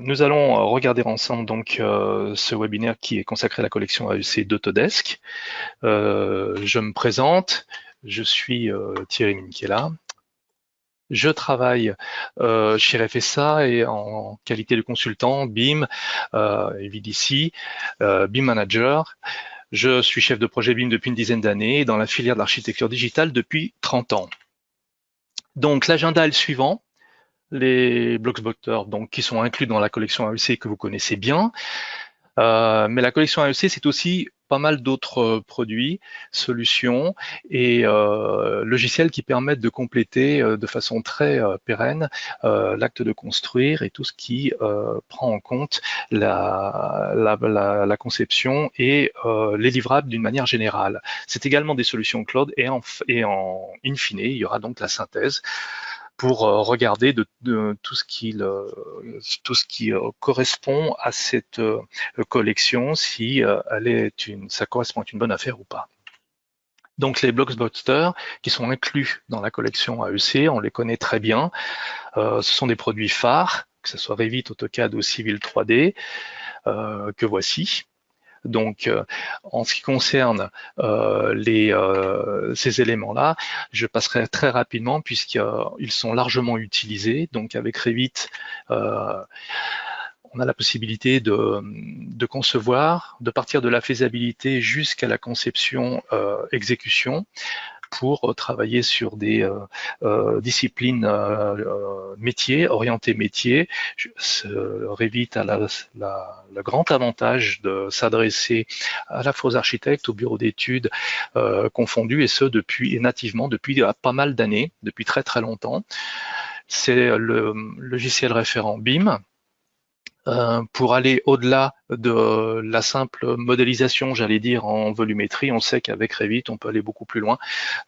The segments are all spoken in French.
Nous allons regarder ensemble donc ce webinaire qui est consacré à la collection AEC d'Autodesk. Je me présente, je suis Thierry Minchella. Je travaille chez RFSA et en qualité de consultant BIM et VDC, BIM Manager. Je suis chef de projet BIM depuis une dizaine d'années et dans la filière de l'architecture digitale depuis 30 ans. Donc l'agenda est le suivant. Les Blockbusters donc qui sont inclus dans la collection AEC que vous connaissez bien. Mais la collection AEC, c'est aussi pas mal d'autres produits, solutions et logiciels qui permettent de compléter de façon très pérenne l'acte de construire et tout ce qui prend en compte la conception et les livrables d'une manière générale. C'est également des solutions cloud et en in fine, il y aura donc la synthèse pour regarder de tout ce qui correspond à cette collection, si ça correspond à une bonne affaire ou pas. Donc les Blockbusters qui sont inclus dans la collection AEC, on les connaît très bien. Ce sont des produits phares, que ce soit Revit, AutoCAD ou Civil 3D, que voici. Donc, en ce qui concerne ces éléments-là, je passerai très rapidement puisqu'ils sont largement utilisés. Donc, avec Revit, on a la possibilité de concevoir, de partir de la faisabilité jusqu'à la conception, exécution, pour travailler sur des disciplines métiers, orientées métiers. Revit a le grand avantage de s'adresser à la fois aux architectes, aux bureaux d'études confondus, et ce nativement depuis pas mal d'années, depuis très très longtemps. C'est le logiciel référent BIM. Pour aller au-delà de la simple modélisation, j'allais dire, en volumétrie, on sait qu'avec Revit, on peut aller beaucoup plus loin,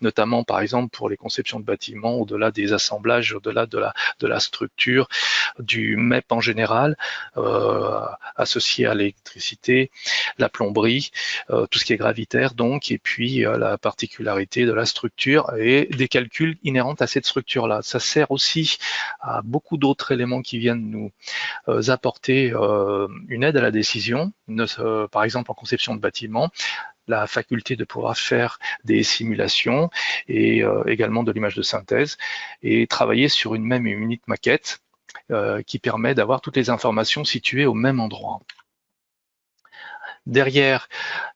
notamment par exemple pour les conceptions de bâtiments, au-delà des assemblages, au-delà de la structure, du MEP en général, associé à l'électricité, la plomberie, tout ce qui est gravitaire donc, et puis la particularité de la structure et des calculs inhérents à cette structure-là. Ça sert aussi à beaucoup d'autres éléments qui viennent nous apporter une aide à la décision, par exemple en conception de bâtiments, la faculté de pouvoir faire des simulations et également de l'image de synthèse et travailler sur une même et unique maquette qui permet d'avoir toutes les informations situées au même endroit. Derrière,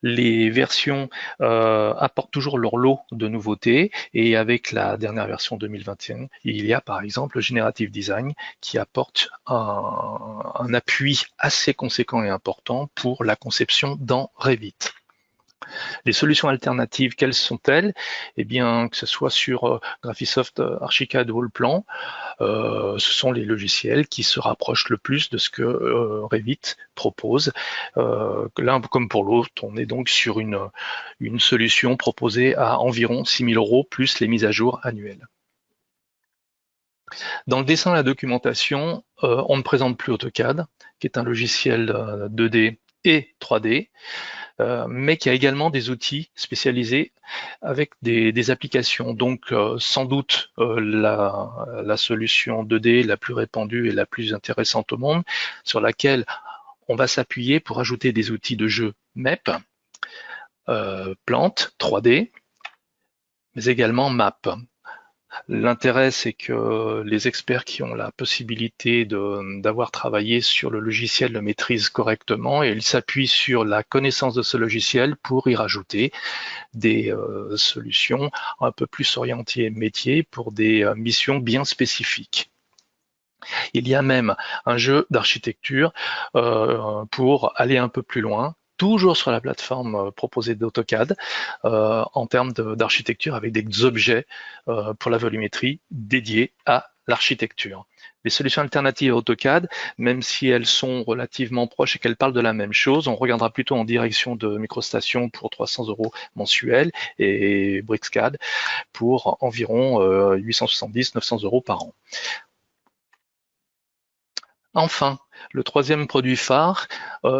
les versions apportent toujours leur lot de nouveautés et avec la dernière version 2021, il y a par exemple le Generative Design qui apporte un appui assez conséquent et important pour la conception dans Revit. Les solutions alternatives, quelles sont-elles? Eh bien, que ce soit sur Graphisoft, Archicad ou Allplan, ce sont les logiciels qui se rapprochent le plus de ce que Revit propose. L'un comme pour l'autre, on est donc sur une solution proposée à environ 6 000 € plus les mises à jour annuelles. Dans le dessin et la documentation, on ne présente plus AutoCAD, qui est un logiciel 2D et 3D, mais qui a également des outils spécialisés avec des applications. Donc sans doute la solution 2D la plus répandue et la plus intéressante au monde, sur laquelle on va s'appuyer pour ajouter des outils de jeu MEP, Plante 3D, mais également Map. L'intérêt, c'est que les experts qui ont la possibilité d'avoir travaillé sur le logiciel le maîtrisent correctement et ils s'appuient sur la connaissance de ce logiciel pour y rajouter des solutions un peu plus orientées métier pour des missions bien spécifiques. Il y a même un jeu d'architecture pour aller un peu plus loin, toujours sur la plateforme proposée d'AutoCAD, en termes d'architecture avec des objets pour la volumétrie dédiés à l'architecture. Les solutions alternatives à AutoCAD, même si elles sont relativement proches et qu'elles parlent de la même chose, on regardera plutôt en direction de MicroStation pour 300 € mensuels et BricsCAD pour environ 870-900 € par an. Enfin, le troisième produit phare,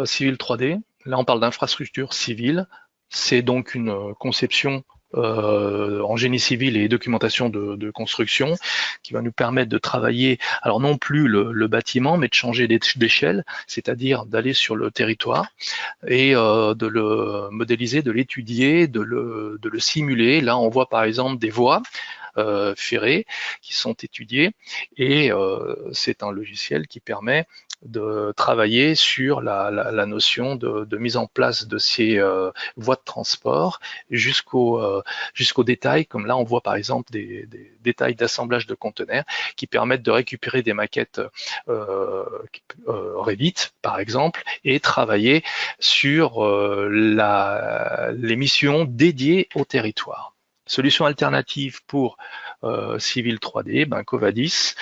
Civil 3D. Là, on parle d'infrastructure civile. C'est donc une conception en génie civil et documentation de construction, qui va nous permettre de travailler, alors non plus le bâtiment, mais de changer d'échelle, c'est-à-dire d'aller sur le territoire et de le modéliser, de l'étudier, de le simuler. Là, on voit par exemple des voies ferrées qui sont étudiées, et c'est un logiciel qui permet de travailler sur la notion de mise en place de ces voies de transport jusqu'au détail, comme là on voit par exemple des détails d'assemblage de conteneurs qui permettent de récupérer des maquettes Revit par exemple et travailler sur les missions dédiées au territoire. Solution alternative pour Civil 3D, Covadis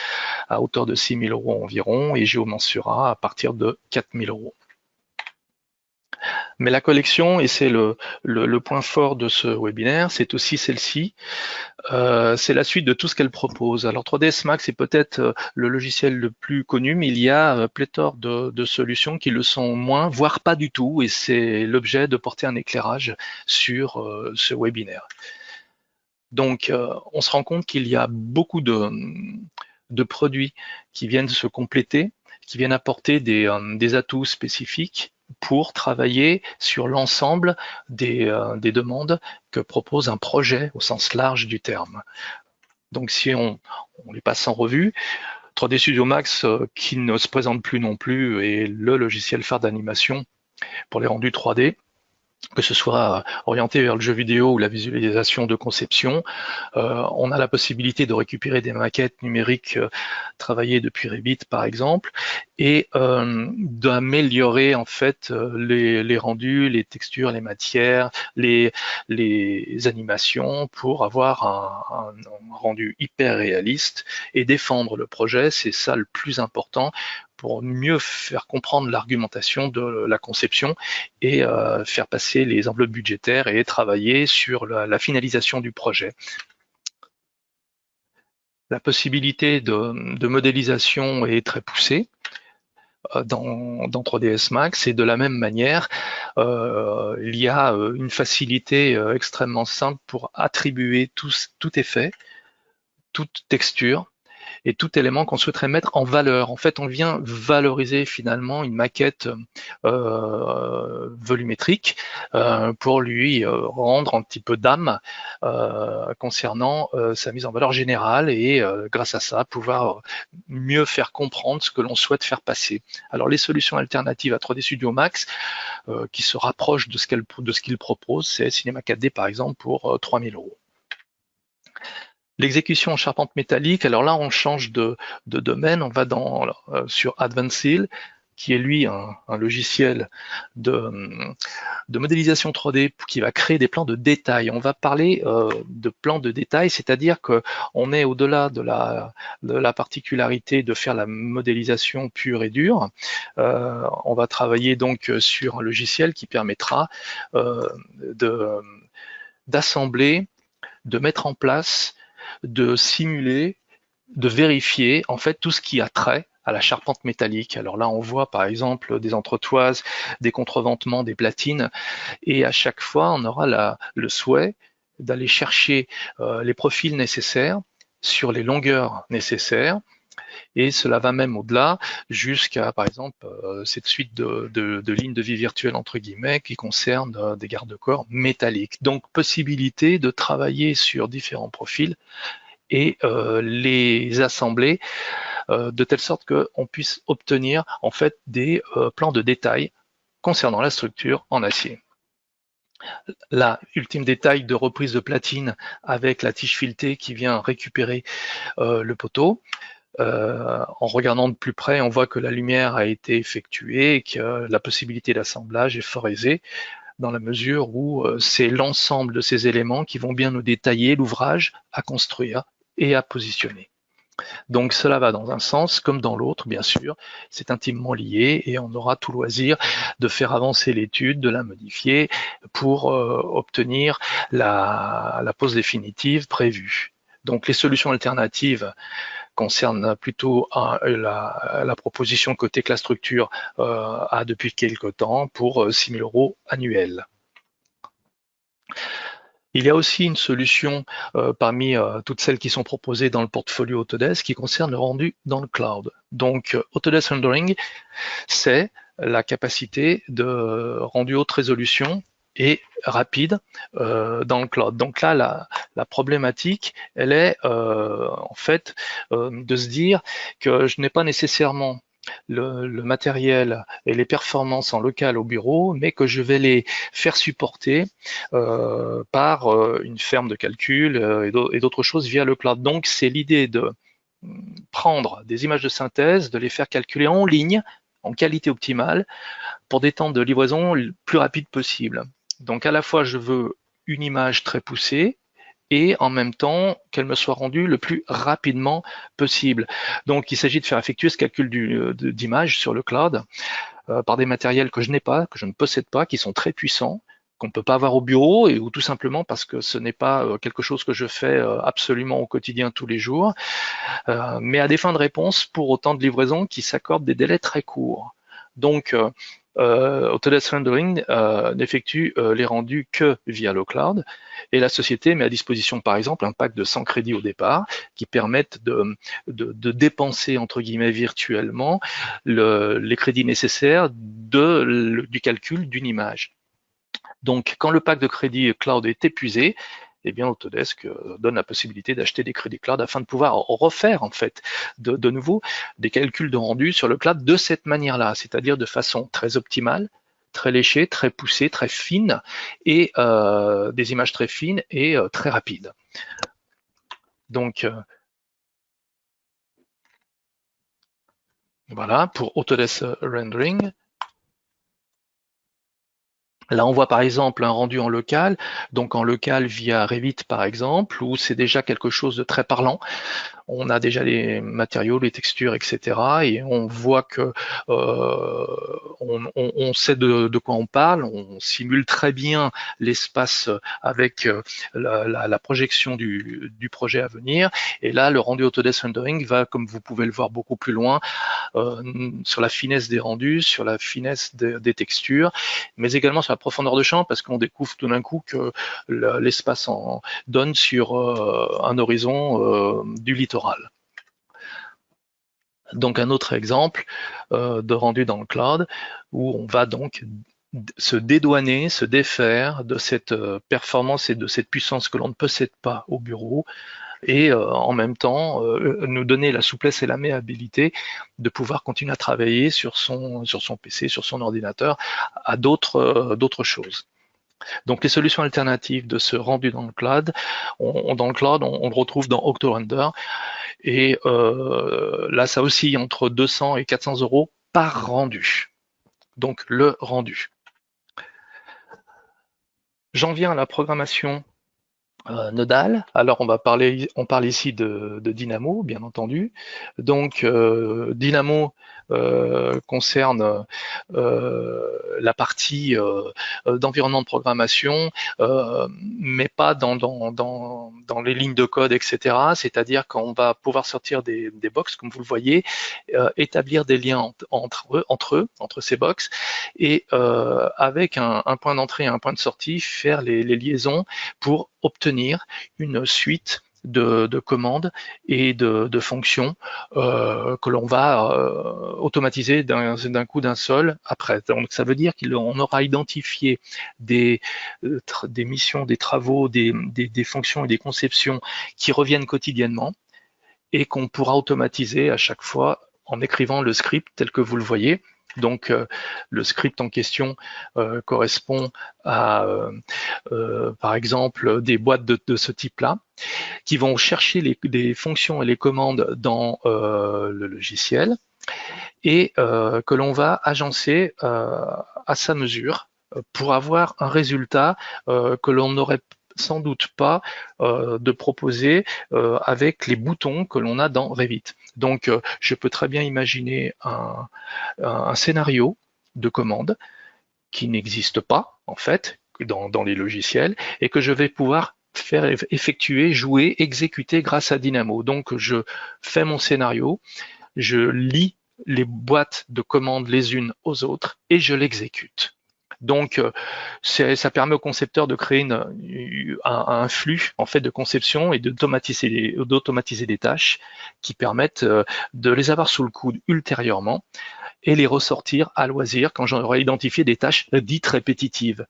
à hauteur de 6 000 € environ et Geomansura à partir de 4 000 €. Mais la collection, et c'est le point fort de ce webinaire, c'est aussi celle-ci. C'est la suite de tout ce qu'elle propose. Alors 3ds Max est peut-être le logiciel le plus connu, mais il y a pléthore de solutions qui le sont moins, voire pas du tout, et c'est l'objet de porter un éclairage sur ce webinaire. Donc on se rend compte qu'il y a beaucoup de produits qui viennent se compléter, qui viennent apporter des atouts spécifiques pour travailler sur l'ensemble des demandes que propose un projet au sens large du terme. Donc si on les passe en revue, 3D Studio Max, qui ne se présente plus non plus, est le logiciel phare d'animation pour les rendus 3D, que ce soit orienté vers le jeu vidéo ou la visualisation de conception. On a la possibilité de récupérer des maquettes numériques travaillées depuis Revit par exemple, et d'améliorer en fait les rendus, les textures, les matières, les animations pour avoir un rendu hyper réaliste et défendre le projet. C'est ça le plus important pour mieux faire comprendre l'argumentation de la conception et faire passer les enveloppes budgétaires et travailler sur la finalisation du projet. La possibilité de modélisation est très poussée dans 3ds Max, et de la même manière, il y a une facilité extrêmement simple pour attribuer tout effet, toute texture, et tout élément qu'on souhaiterait mettre en valeur. En fait, on vient valoriser finalement une maquette volumétrique pour lui rendre un petit peu d'âme concernant sa mise en valeur générale, et grâce à ça, pouvoir mieux faire comprendre ce que l'on souhaite faire passer. Alors, les solutions alternatives à 3D Studio Max qui se rapprochent de ce qu'il propose, c'est Cinema 4D par exemple pour 3 000 €. L'exécution en charpente métallique, alors là on change de domaine, on va sur Advancil, qui est lui un logiciel de modélisation 3D qui va créer des plans de détail. On va parler de plans de détail, c'est-à-dire qu'on est au-delà de la particularité de faire la modélisation pure et dure. On va travailler donc sur un logiciel qui permettra d'assembler, de mettre en place, de simuler, de vérifier en fait tout ce qui a trait à la charpente métallique. Alors là, on voit par exemple des entretoises, des contreventements, des platines, et à chaque fois, on aura le souhait d'aller chercher les profils nécessaires sur les longueurs nécessaires, et cela va même au-delà jusqu'à, par exemple, cette suite de lignes de vie virtuelle, entre guillemets, qui concerne des garde-corps métalliques. Donc, possibilité de travailler sur différents profils et les assembler de telle sorte qu'on puisse obtenir en fait des plans de détail concernant la structure en acier. Là, ultime détail de reprise de platine avec la tige filetée qui vient récupérer le poteau. En regardant de plus près, on voit que la lumière a été effectuée et que la possibilité d'assemblage est fort aisée, dans la mesure où c'est l'ensemble de ces éléments qui vont bien nous détailler l'ouvrage à construire et à positionner. Donc cela va dans un sens comme dans l'autre, bien sûr, c'est intimement lié, et on aura tout loisir de faire avancer l'étude, de la modifier pour obtenir la pose définitive prévue. Donc les solutions alternatives concernent plutôt la proposition côté que la structure a depuis quelque temps pour 6 000 € annuels. Il y a aussi une solution parmi toutes celles qui sont proposées dans le portfolio Autodesk qui concerne le rendu dans le cloud. Donc Autodesk Rendering, c'est la capacité de rendu haute résolution et rapide dans le cloud. Donc là, la problématique, elle est en fait de se dire que je n'ai pas nécessairement le matériel et les performances en local au bureau, mais que je vais les faire supporter par une ferme de calcul et d'autres choses via le cloud. Donc c'est l'idée de prendre des images de synthèse, de les faire calculer en ligne, en qualité optimale, pour des temps de livraison le plus rapides possible. Donc à la fois je veux une image très poussée, et en même temps qu'elle me soit rendue le plus rapidement possible. Donc il s'agit de faire effectuer ce calcul d'image sur le cloud par des matériels que je n'ai pas, que je ne possède pas, qui sont très puissants, qu'on ne peut pas avoir au bureau, ou tout simplement parce que ce n'est pas quelque chose que je fais absolument au quotidien tous les jours, mais à des fins de réponse pour autant de livraisons qui s'accordent des délais très courts. Donc Autodesk Rendering n'effectue les rendus que via le cloud, et la société met à disposition par exemple un pack de 100 crédits au départ qui permettent de dépenser entre guillemets virtuellement les crédits nécessaires du calcul d'une image. Donc quand le pack de crédits cloud est épuisé, eh bien Autodesk donne la possibilité d'acheter des crédits cloud afin de pouvoir refaire en fait de nouveau des calculs de rendu sur le cloud de cette manière-là, c'est-à-dire de façon très optimale, très léchée, très poussée, très fine, et des images très fines et très rapides. Donc voilà pour Autodesk Rendering. Là, on voit par exemple un rendu en local, donc en local via Revit par exemple, où c'est déjà quelque chose de très parlant. On a déjà les matériaux, les textures, etc. Et on voit que on sait de quoi on parle, on simule très bien l'espace avec la projection du projet à venir. Et là, le rendu Autodesk Rendering va, comme vous pouvez le voir, beaucoup plus loin sur la finesse des rendus, sur la finesse des textures, mais également sur la profondeur de champ, parce qu'on découvre tout d'un coup que l'espace en donne sur un horizon du littoral. Donc un autre exemple de rendu dans le cloud où on va donc se dédouaner, se défaire de cette performance et de cette puissance que l'on ne possède pas au bureau, et en même temps nous donner la souplesse et la maniabilité de pouvoir continuer à travailler sur son PC, sur son ordinateur, à d'autres choses. Donc les solutions alternatives de ce rendu dans le cloud, on le retrouve dans OctoRender, et là ça oscille entre 200 et 400 € par rendu. Donc le rendu. J'en viens à la programmation nodale. Alors on parle ici de Dynamo, bien entendu. Donc Dynamo concerne la partie d'environnement de programmation, mais pas dans les lignes de code, etc. C'est-à-dire qu'on va pouvoir sortir des box, comme vous le voyez, établir des liens entre ces box, et avec un point d'entrée et un point de sortie, faire les liaisons pour obtenir une suite de commandes et de fonctions que l'on va automatiser d'un coup d'un seul après. Donc ça veut dire qu'on aura identifié des missions, des travaux, des fonctions et des conceptions qui reviennent quotidiennement, et qu'on pourra automatiser à chaque fois en écrivant le script tel que vous le voyez. Donc le script en question correspond à par exemple des boîtes de ce type-là, qui vont chercher les fonctions et les commandes dans le logiciel, et que l'on va agencer à sa mesure pour avoir un résultat que l'on n'aurait sans doute pas de proposer avec les boutons que l'on a dans Revit. Donc je peux très bien imaginer un scénario de commande qui n'existe pas en fait dans les logiciels, et que je vais pouvoir faire effectuer, jouer, exécuter grâce à Dynamo. Donc je fais mon scénario, je lis les boîtes de commandes les unes aux autres et je l'exécute. Donc, ça permet au concepteur de créer un flux en fait de conception et d'automatiser des tâches qui permettent de les avoir sous le coude ultérieurement et les ressortir à loisir quand j'aurai identifié des tâches dites répétitives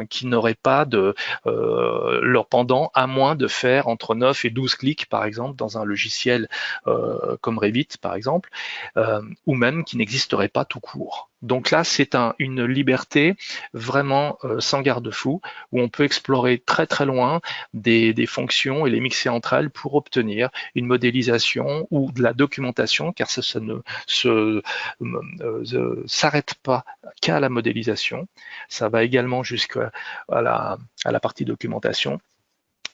qui n'auraient pas de leur pendant, à moins de faire entre 9 et 12 clics par exemple dans un logiciel comme Revit par exemple, ou même qui n'existerait pas tout court. Donc là, c'est une liberté vraiment sans garde-fou, où on peut explorer très très loin des fonctions et les mixer entre elles pour obtenir une modélisation ou de la documentation, car ça ne s'arrête pas qu'à la modélisation. Ça va également jusqu'à la partie documentation.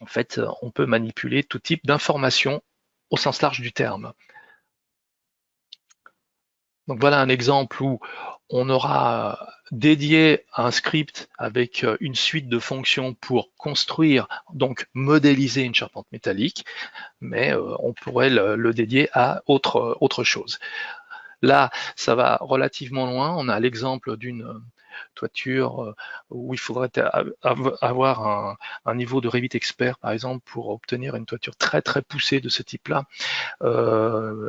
En fait, on peut manipuler tout type d'informations au sens large du terme. Donc voilà un exemple où on aura dédié un script avec une suite de fonctions pour construire, donc modéliser une charpente métallique, mais on pourrait le dédier à autre chose. Là, ça va relativement loin. On a l'exemple d'une toiture où il faudrait avoir un niveau de Revit expert, par exemple, pour obtenir une toiture très très poussée de ce type-là.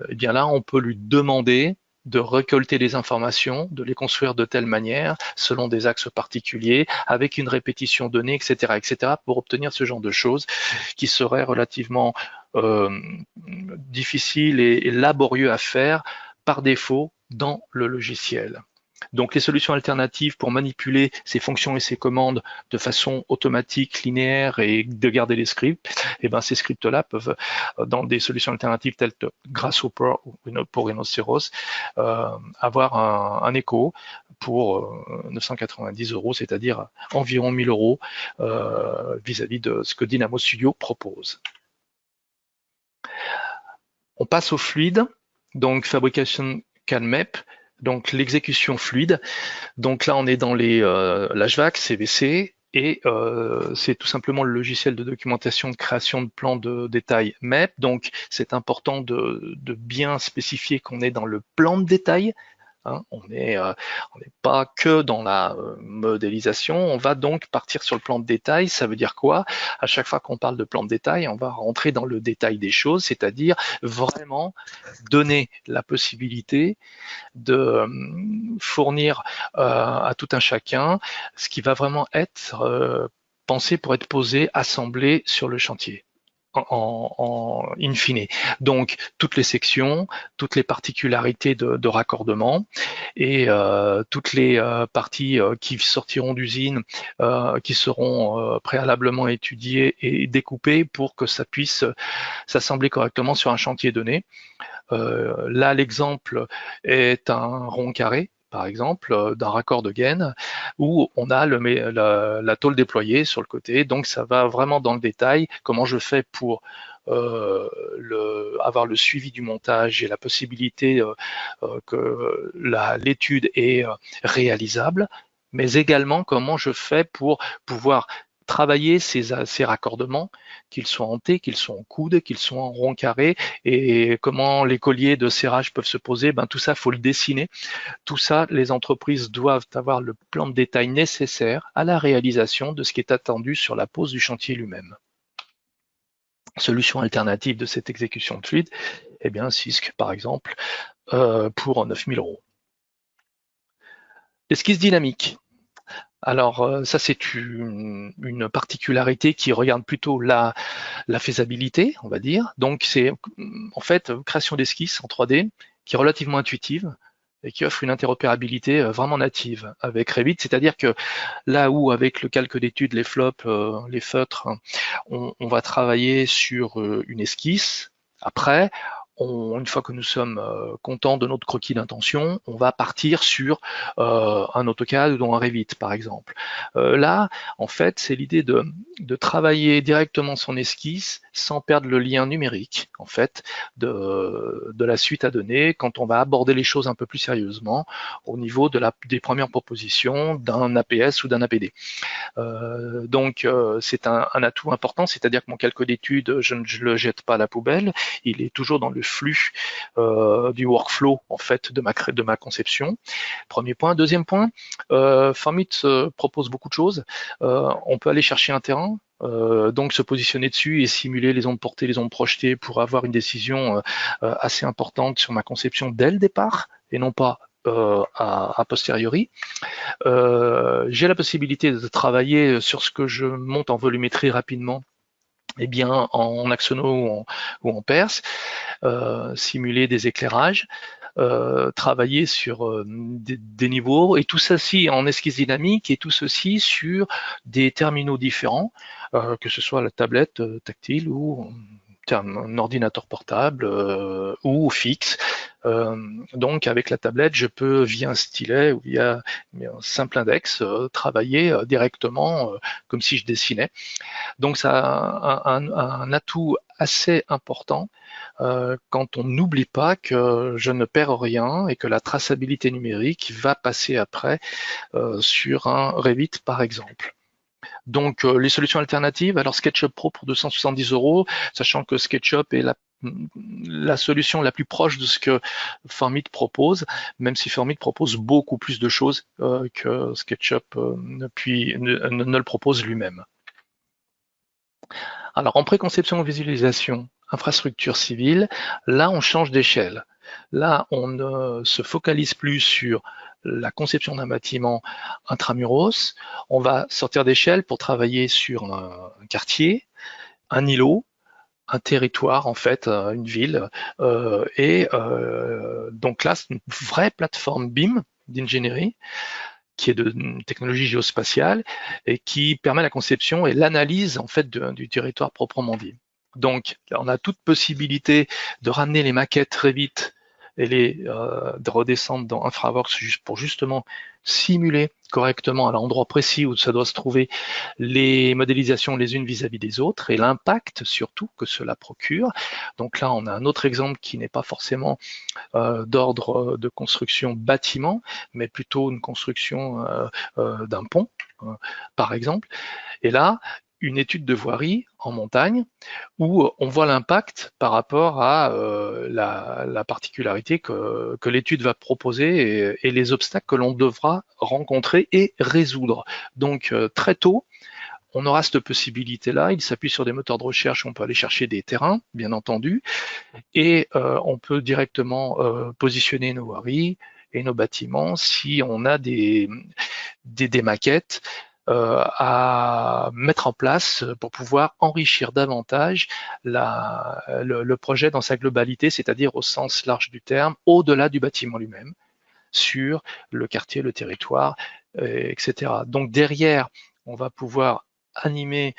Et bien là, on peut lui demander de récolter des informations, de les construire de telle manière, selon des axes particuliers, avec une répétition donnée, etc., pour obtenir ce genre de choses qui seraient relativement difficiles et laborieux à faire par défaut dans le logiciel. Donc les solutions alternatives pour manipuler ces fonctions et ces commandes de façon automatique, linéaire et de garder les scripts, et ben ces scripts-là peuvent, dans des solutions alternatives telles que Grasshopper ou pour Rhinoceros, avoir un écho pour 990 €, c'est-à-dire environ 1000 € vis-à-vis de ce que Dynamo Studio propose. On passe au fluide, donc Fabrication CAD-MEP, donc l'exécution fluide. Donc là, on est dans les l'HVAC, CVC, et c'est tout simplement le logiciel de documentation de création de plans de détail MEP. Donc c'est important de bien spécifier qu'on est dans le plan de détail. Hein, on n'est pas que dans la modélisation, on va donc partir sur le plan de détail. Ça veut dire quoi? À chaque fois qu'on parle de plan de détail, on va rentrer dans le détail des choses, c'est-à-dire vraiment donner la possibilité de fournir à tout un chacun ce qui va vraiment être pensé pour être posé, assemblé sur le chantier. In fine. Donc, toutes les sections, toutes les particularités de raccordement et toutes les parties qui sortiront d'usine, qui seront préalablement étudiées et découpées pour que ça puisse s'assembler correctement sur un chantier donné. Là, l'exemple est un rond carré, par exemple, d'un raccord de gaine, où on a la tôle déployée sur le côté. Donc, ça va vraiment dans le détail. Comment je fais pour avoir le suivi du montage et la possibilité que l'étude est réalisable, mais également comment je fais pour pouvoir travailler ces raccordements, qu'ils soient en T, qu'ils soient en coude, qu'ils soient en rond carré, et comment les colliers de serrage peuvent se poser, tout ça, il faut le dessiner. Tout ça, les entreprises doivent avoir le plan de détail nécessaire à la réalisation de ce qui est attendu sur la pose du chantier lui-même. Solution alternative de cette exécution de fluide, eh bien CISC par exemple, pour 9000 €. Esquisse dynamique. Alors ça, c'est une particularité qui regarde plutôt la faisabilité, on va dire. Donc c'est en fait création d'esquisses en 3D qui est relativement intuitive et qui offre une interopérabilité vraiment native avec Revit. C'est-à-dire que là où avec le calque d'étude, les flops, les feutres, on va travailler sur une esquisse, après, une fois que nous sommes contents de notre croquis d'intention, on va partir sur un AutoCAD ou un Revit, par exemple. Là, en fait, c'est l'idée de travailler directement son esquisse sans perdre le lien numérique, en fait, de la suite à donner quand on va aborder les choses un peu plus sérieusement au niveau des premières propositions d'un APS ou d'un APD. Donc c'est un atout important, c'est-à-dire que mon calque d'études, je ne le jette pas à la poubelle, il est toujours dans le flux du workflow en fait de ma conception. Premier point. Deuxième point, Formit propose beaucoup de choses. On peut aller chercher un terrain, donc se positionner dessus et simuler les ondes portées, les ondes projetées pour avoir une décision assez importante sur ma conception dès le départ et non pas a posteriori. J'ai la possibilité de travailler sur ce que je monte en volumétrie rapidement, eh bien en axono ou en perce, simuler des éclairages, travailler sur des niveaux, et tout ceci en esquisse dynamique, et tout ceci sur des terminaux différents, que ce soit la tablette tactile ou un ordinateur portable ou fixe. Donc avec la tablette, je peux via un stylet ou via un simple index travailler directement comme si je dessinais. Donc ça a un atout assez important quand on n'oublie pas que je ne perds rien et que la traçabilité numérique va passer après sur un Revit par exemple. Donc les solutions alternatives, alors SketchUp Pro pour 270 €, sachant que SketchUp est la solution la plus proche de ce que Formit propose, même si Formit propose beaucoup plus de choses que SketchUp ne le propose lui-même. Alors en préconception visualisation, infrastructure civile, là on change d'échelle. Là on ne se focalise plus sur la conception d'un bâtiment intramuros, on va sortir d'échelle pour travailler sur un quartier, un îlot, un territoire en fait, une ville, donc là c'est une vraie plateforme BIM d'ingénierie qui est de technologie géospatiale et qui permet la conception et l'analyse en fait du territoire proprement dit. Donc on a toute possibilité de ramener les maquettes très vite et de redescendre dans InfraWorks pour justement simuler correctement à l'endroit précis où ça doit se trouver les modélisations les unes vis-à-vis des autres et l'impact surtout que cela procure. Donc là, on a un autre exemple qui n'est pas forcément d'ordre de construction bâtiment, mais plutôt une construction d'un pont, par exemple. Et là, une étude de voirie en montagne où on voit l'impact par rapport à la particularité que l'étude va proposer et les obstacles que l'on devra rencontrer et résoudre. Donc très tôt, on aura cette possibilité-là. Il s'appuie sur des moteurs de recherche, on peut aller chercher des terrains, bien entendu, et on peut directement positionner nos voiries et nos bâtiments si on a des maquettes à mettre en place pour pouvoir enrichir davantage le projet dans sa globalité, c'est-à-dire au sens large du terme, au-delà du bâtiment lui-même, sur le quartier, le territoire, etc. Donc derrière, on va pouvoir animer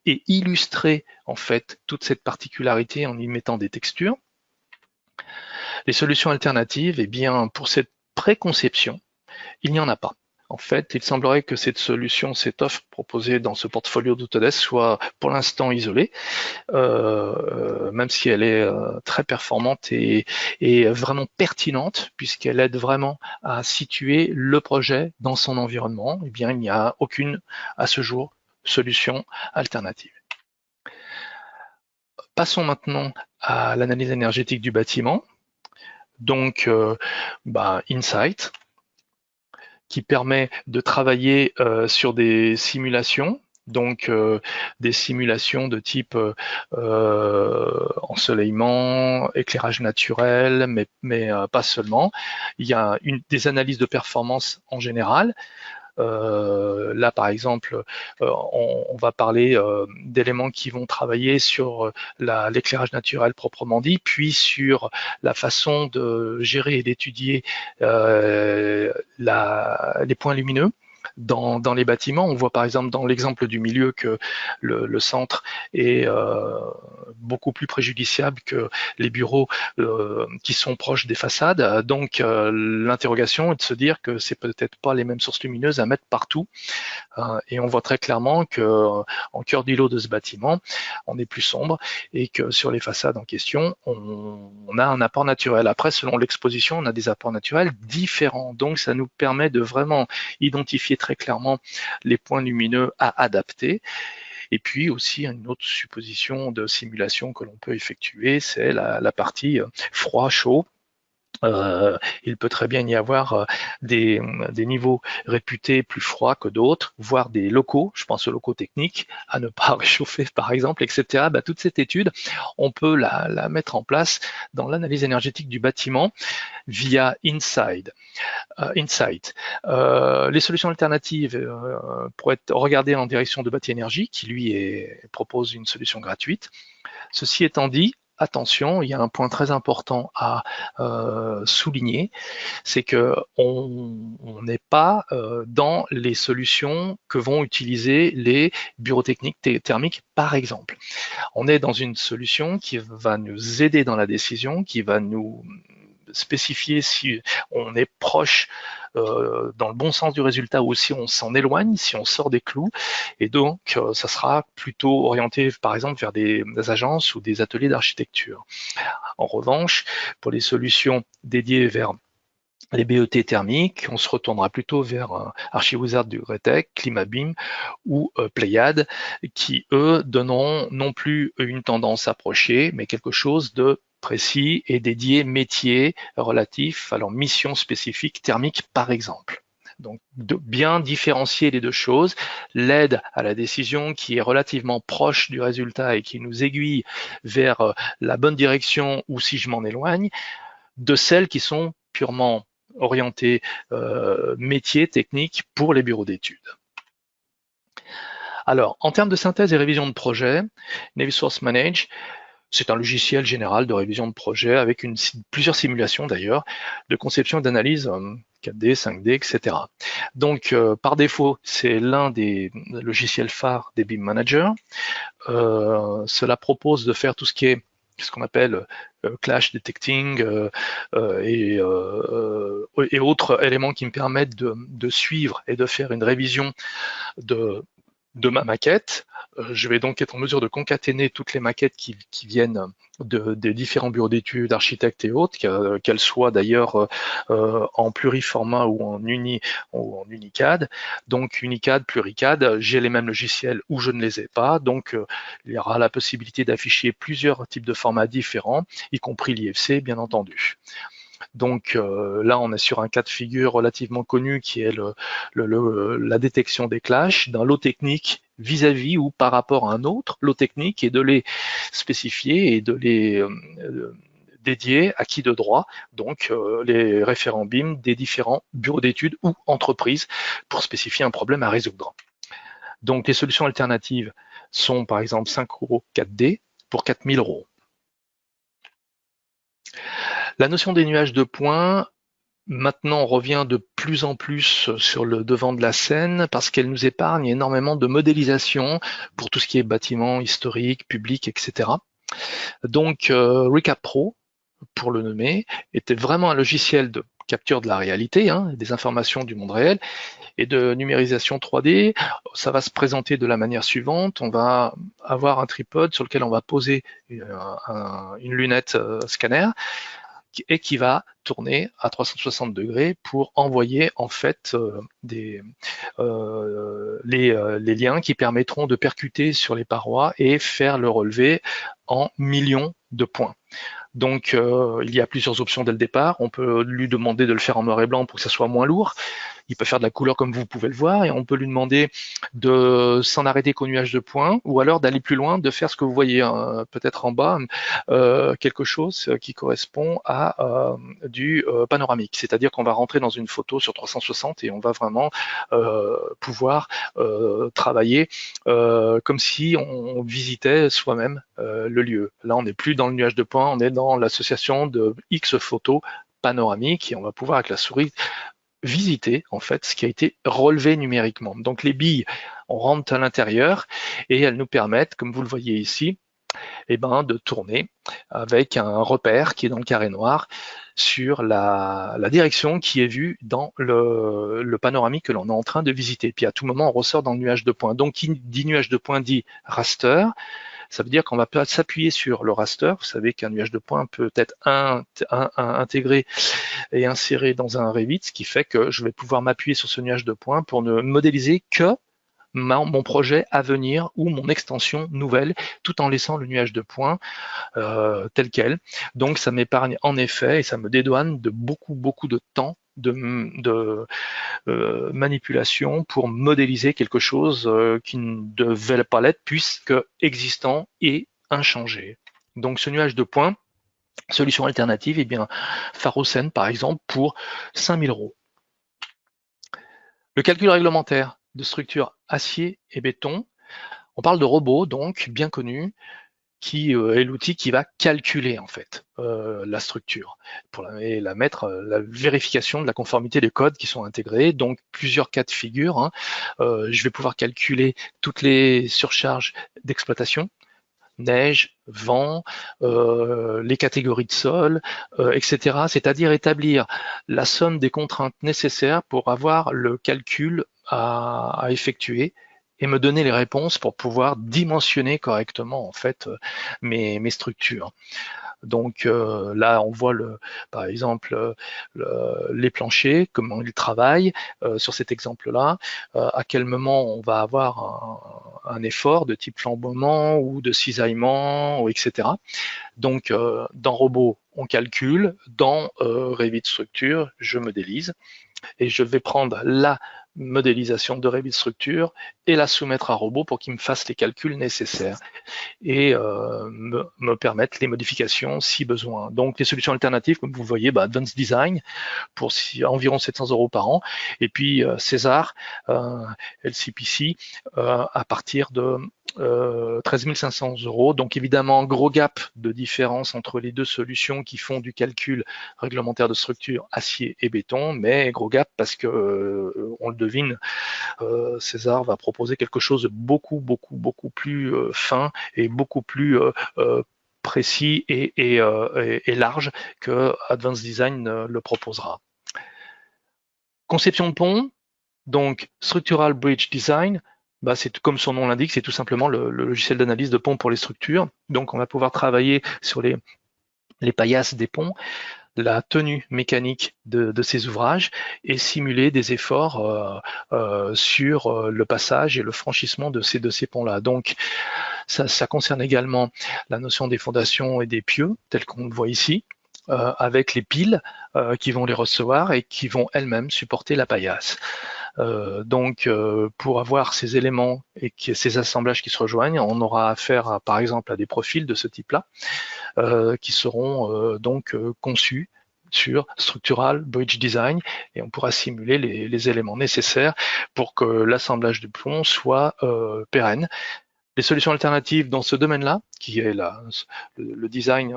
et illustrer en fait toute cette particularité en y mettant des textures. Les solutions alternatives, eh bien, pour cette préconception, il n'y en a pas. En fait, il semblerait que cette solution, cette offre proposée dans ce portfolio d'Autodesk soit pour l'instant isolée, même si elle est très performante et vraiment pertinente, puisqu'elle aide vraiment à situer le projet dans son environnement. Eh bien, il n'y a aucune, à ce jour, solution alternative. Passons maintenant à l'analyse énergétique du bâtiment. Donc, Insight, qui permet de travailler sur des simulations, donc des simulations de type ensoleillement, éclairage naturel, mais pas seulement. Il y a des analyses de performance en général. Là, par exemple, on va parler d'éléments qui vont travailler sur l'éclairage naturel proprement dit, puis sur la façon de gérer et d'étudier les points lumineux, dans les bâtiments. On voit par exemple dans l'exemple du milieu que le centre est beaucoup plus préjudiciable que les bureaux qui sont proches des façades. Donc l'interrogation est de se dire que c'est peut-être pas les mêmes sources lumineuses à mettre partout. Et on voit très clairement que en cœur d'îlot de ce bâtiment, on est plus sombre et que sur les façades en question, on a un apport naturel. Après, selon l'exposition, on a des apports naturels différents. Donc, ça nous permet de vraiment identifier très clairement les points lumineux à adapter. Et puis aussi, une autre supposition de simulation que l'on peut effectuer, c'est la partie froid-chaud. Il peut très bien y avoir des niveaux réputés plus froids que d'autres, voire des locaux, je pense aux locaux techniques, à ne pas réchauffer par exemple, etc. Toute cette étude, on peut la mettre en place dans l'analyse énergétique du bâtiment via Insight. Les solutions alternatives pourraient être regardées en direction de Bâti Énergie, qui lui propose une solution gratuite. Ceci étant dit, attention, il y a un point très important à souligner, c'est que on n'est pas dans les solutions que vont utiliser les bureaux techniques thermiques, par exemple. On est dans une solution qui va nous aider dans la décision, qui va nous spécifier si on est proche dans le bon sens du résultat ou si on s'en éloigne, si on sort des clous. Et donc, ça sera plutôt orienté, par exemple, vers des agences ou des ateliers d'architecture. En revanche, pour les solutions dédiées vers les BET thermiques, on se retournera plutôt vers Archiwizard du Gretec, Climabim ou Pléiade, qui, eux, donneront non plus une tendance approchée, mais quelque chose de précis et dédié métier relatif à leur mission spécifique thermique, par exemple. Donc, de bien différencier les deux choses, l'aide à la décision qui est relativement proche du résultat et qui nous aiguille vers la bonne direction ou si je m'en éloigne, de celles qui sont purement orientées métier, technique pour les bureaux d'études. Alors, en termes de synthèse et révision de projet, Navisource Manage, c'est un logiciel général de révision de projet avec plusieurs simulations d'ailleurs, de conception et d'analyse 4D, 5D, etc. Donc, par défaut, c'est l'un des logiciels phares des BIM Manager. Cela propose de faire tout ce qui est ce qu'on appelle clash detecting et autres éléments qui me permettent de suivre et de faire une révision de ma maquette. Je vais donc être en mesure de concaténer toutes les maquettes qui viennent des différents bureaux d'études, architectes et autres, qu'elles soient d'ailleurs en pluriformat ou en Unicad. Donc Unicad, Pluricad, j'ai les mêmes logiciels ou je ne les ai pas. Donc il y aura la possibilité d'afficher plusieurs types de formats différents, y compris l'IFC, bien entendu. Donc là, on est sur un cas de figure relativement connu qui est la détection des clashs d'un lot technique vis-à-vis ou par rapport à un autre lot technique et de les spécifier et de les dédier à qui de droit, donc les référents BIM des différents bureaux d'études ou entreprises pour spécifier un problème à résoudre. Donc les solutions alternatives sont par exemple 5 € 4D pour 4000 €. La notion des nuages de points, maintenant, on revient de plus en plus sur le devant de la scène parce qu'elle nous épargne énormément de modélisation pour tout ce qui est bâtiment historique, public, etc. Donc, Recap Pro, pour le nommer, était vraiment un logiciel de capture de la réalité, des informations du monde réel et de numérisation 3D. Ça va se présenter de la manière suivante. On va avoir un tripode sur lequel on va poser une lunette scanner et qui va tourner à 360 degrés pour envoyer en fait les liens qui permettront de percuter sur les parois et faire le relevé en millions de points. Donc il y a plusieurs options dès le départ. On peut lui demander de le faire en noir et blanc pour que ça soit moins lourd. Il peut faire de la couleur comme vous pouvez le voir et on peut lui demander de s'en arrêter qu'au nuage de points ou alors d'aller plus loin, de faire ce que vous voyez peut-être en bas, quelque chose qui correspond à du panoramique. C'est-à-dire qu'on va rentrer dans une photo sur 360 et on va vraiment pouvoir travailler comme si on visitait soi-même le lieu. Là, on n'est plus dans le nuage de points, on est dans l'association de X photos panoramiques et on va pouvoir avec la souris visiter en fait ce qui a été relevé numériquement. Donc les billes, on rentre à l'intérieur et elles nous permettent, comme vous le voyez ici, de tourner avec un repère qui est dans le carré noir sur la direction qui est vue dans le panoramique que l'on est en train de visiter. Puis à tout moment, on ressort dans le nuage de points. Donc, qui dit nuage de points dit raster. Ça veut dire qu'on va s'appuyer sur le raster. Vous savez qu'un nuage de points peut être intégré et inséré dans un Revit, ce qui fait que je vais pouvoir m'appuyer sur ce nuage de points pour ne modéliser que mon projet à venir ou mon extension nouvelle, tout en laissant le nuage de points tel quel. Donc ça m'épargne en effet et ça me dédouane de beaucoup de temps de manipulation pour modéliser quelque chose qui ne devait pas l'être puisque existant et inchangé. Donc ce nuage de points, solution alternative, Pharosen par exemple pour 5 000 €. Le calcul réglementaire de structure acier et béton, on parle de robot donc bien connu, qui est l'outil qui va calculer en fait la structure et la mettre la vérification de la conformité des codes qui sont intégrés. Donc plusieurs cas de figure. Je vais pouvoir calculer toutes les surcharges d'exploitation, neige, vent, les catégories de sol, etc. C'est-à-dire établir la somme des contraintes nécessaires pour avoir le calcul à effectuer et me donner les réponses pour pouvoir dimensionner correctement en fait mes structures. Donc là, on voit par exemple les planchers, comment ils travaillent sur cet exemple-là, à quel moment on va avoir un effort de type flamboiement ou de cisaillement, etc. Donc dans Robot, on calcule, dans Revit Structure, je modélise et je vais prendre la modélisation de Revit Structure et la soumettre à Robot pour qu'il me fasse les calculs nécessaires et me permettre les modifications si besoin. Donc les solutions alternatives, comme vous voyez, Advanced Design pour environ 700 € par an, et puis César, LCPC, à partir de 13 500 €. Donc évidemment, gros gap de différence entre les deux solutions qui font du calcul réglementaire de structure acier et béton, mais gros gap parce que on le devine, César va proposer quelque chose de beaucoup plus fin et beaucoup plus précis et large que Advanced Design le proposera. Conception de pont, donc Structural Bridge Design, c'est comme son nom l'indique, c'est tout simplement le logiciel d'analyse de pont pour les structures. Donc on va pouvoir travailler sur les paillasses des ponts, la tenue mécanique de ces ouvrages et simuler des efforts sur le passage et le franchissement de ces ponts-là. Donc ça concerne également la notion des fondations et des pieux, tels qu'on le voit ici, avec les piles qui vont les recevoir et qui vont elles-mêmes supporter la paillasse. Donc pour avoir ces éléments et ces assemblages qui se rejoignent, on aura affaire par exemple à des profils de ce type-là qui seront conçus sur Structural Bridge Design et on pourra simuler les éléments nécessaires pour que l'assemblage du pont soit pérenne. Les solutions alternatives dans ce domaine-là, qui est le design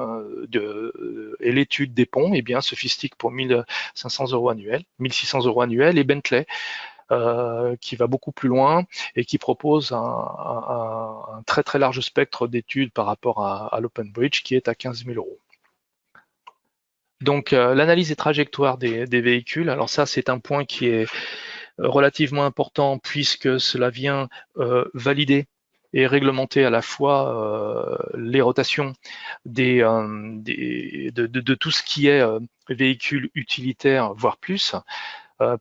et l'étude des ponts, Sophistic pour 1 500 € annuels, 1 600 € annuels, et Bentley qui va beaucoup plus loin et qui propose un très large spectre d'études par rapport à l'Open Bridge qui est à 15 000 €. Donc l'analyse des trajectoires des véhicules, alors ça c'est un point qui est relativement important puisque cela vient valider et réglementer à la fois les rotations de tout ce qui est véhicule utilitaire, voire plus,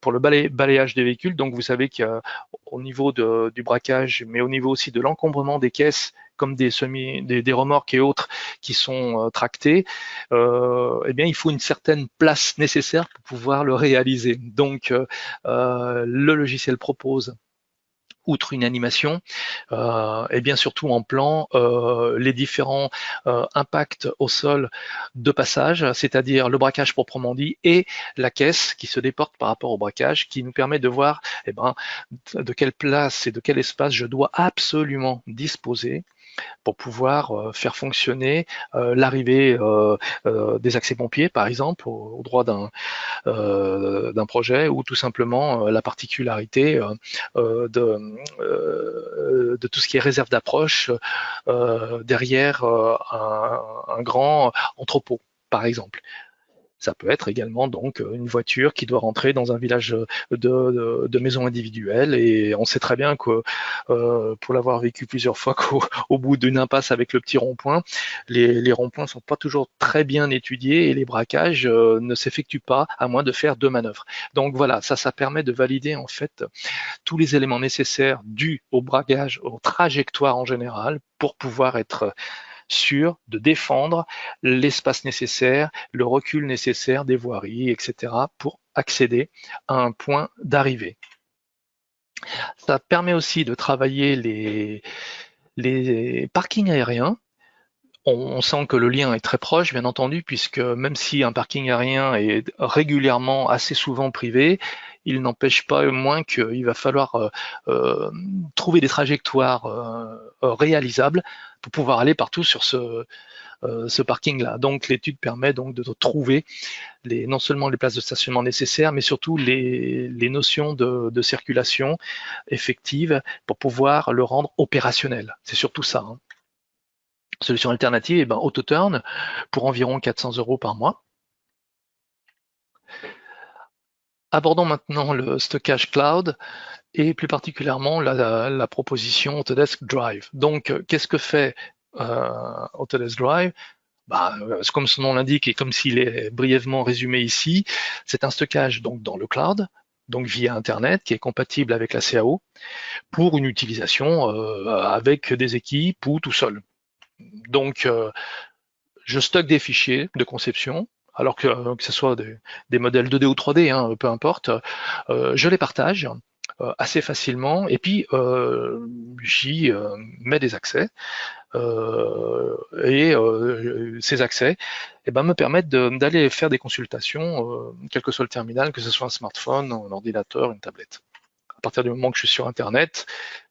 pour le balayage des véhicules. Donc vous savez qu'au niveau du braquage, mais au niveau aussi de l'encombrement des caisses, comme des remorques et autres qui sont tractés, il faut une certaine place nécessaire pour pouvoir le réaliser. Donc le logiciel propose, outre une animation, surtout en plan, les différents impacts au sol de passage, c'est-à-dire le braquage proprement dit et la caisse qui se déporte par rapport au braquage, qui nous permet de voir de quelle place et de quel espace je dois absolument disposer pour pouvoir faire fonctionner l'arrivée des accès pompiers, par exemple, au droit d'un projet, ou tout simplement la particularité de tout ce qui est réserve d'approche derrière un grand entrepôt, par exemple. Ça peut être également donc une voiture qui doit rentrer dans un village de maisons individuelles, et on sait très bien que pour l'avoir vécu plusieurs fois qu'au bout d'une impasse avec le petit rond-point, les ronds-points sont pas toujours très bien étudiés et les braquages ne s'effectuent pas à moins de faire deux manœuvres. Donc voilà, ça permet de valider en fait tous les éléments nécessaires dus au braquage, aux trajectoires en général, pour pouvoir être sûr de défendre l'espace nécessaire, le recul nécessaire des voiries, etc., pour accéder à un point d'arrivée. Ça permet aussi de travailler les parkings aériens. On sent que le lien est très proche, bien entendu, puisque même si un parking aérien est régulièrement, assez souvent privé, il n'empêche pas moins qu'il va falloir trouver des trajectoires réalisables pour pouvoir aller partout sur ce parking-là. Donc l'étude permet donc de trouver non seulement les places de stationnement nécessaires, mais surtout les notions de circulation effective pour pouvoir le rendre opérationnel. C'est surtout ça. Hein. Solution alternative, AutoTurn pour environ 400 € par mois. Abordons maintenant le stockage cloud et plus particulièrement la proposition Autodesk Drive. Donc, qu'est-ce que fait Autodesk Drive? Comme son nom l'indique et comme s'il est brièvement résumé ici, c'est un stockage donc dans le cloud, donc via Internet, qui est compatible avec la CAO pour une utilisation avec des équipes ou tout seul. Donc, je stocke des fichiers de conception, alors que ce soit des modèles 2D ou 3D, hein, peu importe, je les partage assez facilement, et puis j'y mets des accès, et ces accès me permettent d'aller faire des consultations, quel que soit le terminal, que ce soit un smartphone, un ordinateur, une tablette. À partir du moment que je suis sur Internet,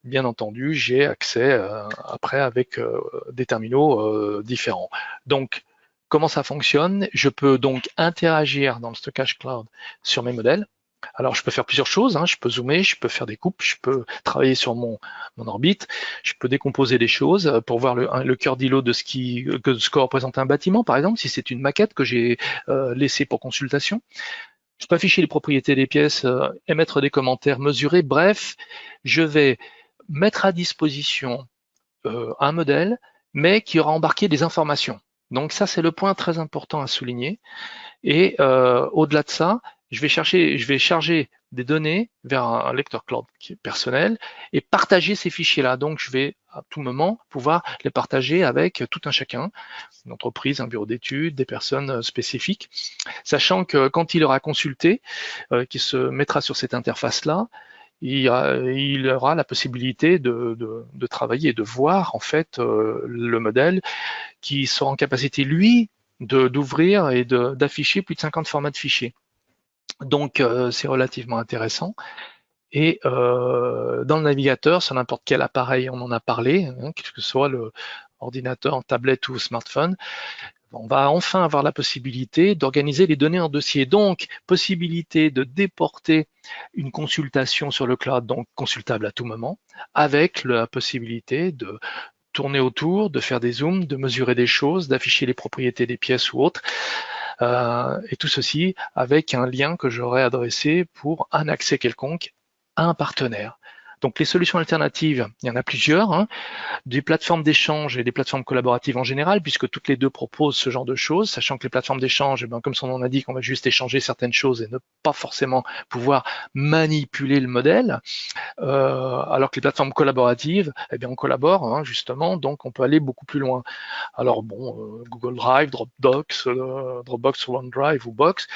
bien entendu, j'ai accès après avec des terminaux différents. Donc, comment ça fonctionne? Je peux donc interagir dans le stockage cloud sur mes modèles. Alors, je peux faire plusieurs choses. Hein. Je peux zoomer, je peux faire des coupes, je peux travailler sur mon orbite, je peux décomposer des choses pour voir le cœur d'îlot de ce que représente un bâtiment, par exemple, si c'est une maquette que j'ai laissée pour consultation. Je peux afficher les propriétés des pièces, émettre des commentaires, mesurer. Bref, je vais mettre à disposition un modèle, mais qui aura embarqué des informations. Donc ça, c'est le point très important à souligner. Et au-delà de ça, je vais charger des données vers un lecteur cloud qui est personnel et partager ces fichiers-là. Donc je vais à tout moment pouvoir les partager avec tout un chacun, une entreprise, un bureau d'études, des personnes spécifiques, sachant que quand il aura consulté, qui se mettra sur cette interface-là, il aura la possibilité de travailler et de voir en fait le modèle, qui sera en capacité, lui, d'ouvrir et d'afficher plus de 50 formats de fichiers. Donc c'est relativement intéressant. Et dans le navigateur, sur n'importe quel appareil, on en a parlé, hein, quel que soit le ordinateur, tablette ou smartphone, on va enfin avoir la possibilité d'organiser les données en dossier. Donc, possibilité de déporter une consultation sur le cloud, donc consultable à tout moment, avec la possibilité de tourner autour, de faire des zooms, de mesurer des choses, d'afficher les propriétés des pièces ou autres. Et tout ceci avec un lien que j'aurai adressé pour un accès quelconque à un partenaire. Donc les solutions alternatives, il y en a plusieurs, hein, des plateformes d'échange et des plateformes collaboratives en général, puisque toutes les deux proposent ce genre de choses, sachant que les plateformes d'échange, comme son nom l'indique, on va juste échanger certaines choses et ne pas forcément pouvoir manipuler le modèle, alors que les plateformes collaboratives, on collabore, hein, justement, donc on peut aller beaucoup plus loin. Alors bon, Google Drive, Dropbox, OneDrive ou Box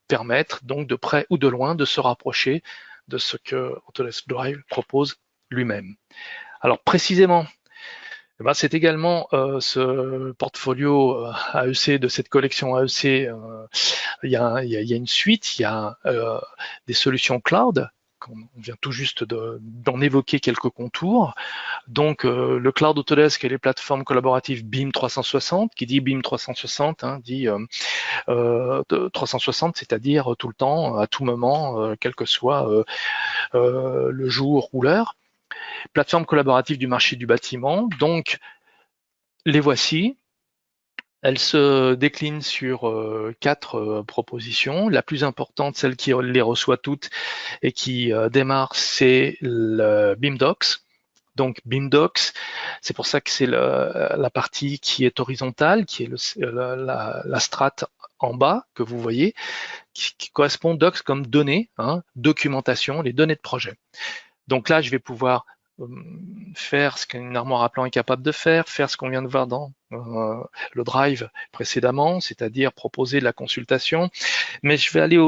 permettent donc de près ou de loin de se rapprocher de ce que Autodesk Drive propose lui-même. Alors précisément, c'est également ce portfolio AEC, de cette collection AEC, il y a une suite, il y a des solutions cloud on vient tout juste d'en évoquer quelques contours. Donc le cloud Autodesk et les plateformes collaboratives BIM 360, qui dit BIM 360, dit 360, c'est-à-dire tout le temps, à tout moment, quel que soit le jour ou l'heure. Plateforme collaborative du marché du bâtiment, donc les voici. Elles se déclinent sur 4 propositions. La plus importante, celle qui les reçoit toutes et qui démarre, c'est le BIMDocs. Donc BIMDocs, c'est pour ça que c'est la partie qui est horizontale, qui est la strate en bas que vous voyez, qui correspond docs comme données, documentation, les données de projet. Donc là, je vais pouvoir faire ce qu'une armoire à plan est capable de faire ce qu'on vient de voir dans le drive précédemment, c'est-à-dire proposer de la consultation. Mais je vais aller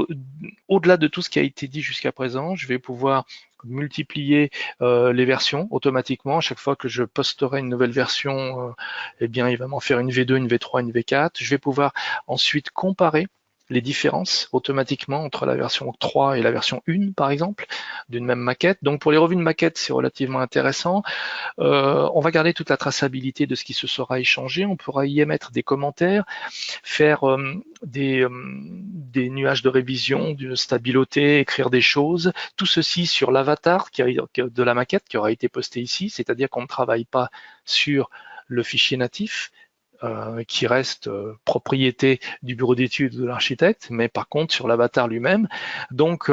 au-delà de tout ce qui a été dit jusqu'à présent. Je vais pouvoir multiplier les versions automatiquement. À chaque fois que je posterai une nouvelle version, eh bien, il va m'en faire une V2, une V3, une V4. Je vais pouvoir ensuite comparer les différences automatiquement entre la version 3 et la version 1, par exemple, d'une même maquette. Donc pour les revues de maquette, c'est relativement intéressant. On va garder toute la traçabilité de ce qui se sera échangé. On pourra y émettre des commentaires, faire des nuages de révision, de stabiloté, écrire des choses. Tout ceci sur l'avatar de la maquette qui aura été posté ici, c'est-à-dire qu'on ne travaille pas sur le fichier natif, qui reste propriété du bureau d'études de l'architecte, mais par contre sur l'avatar lui-même. Donc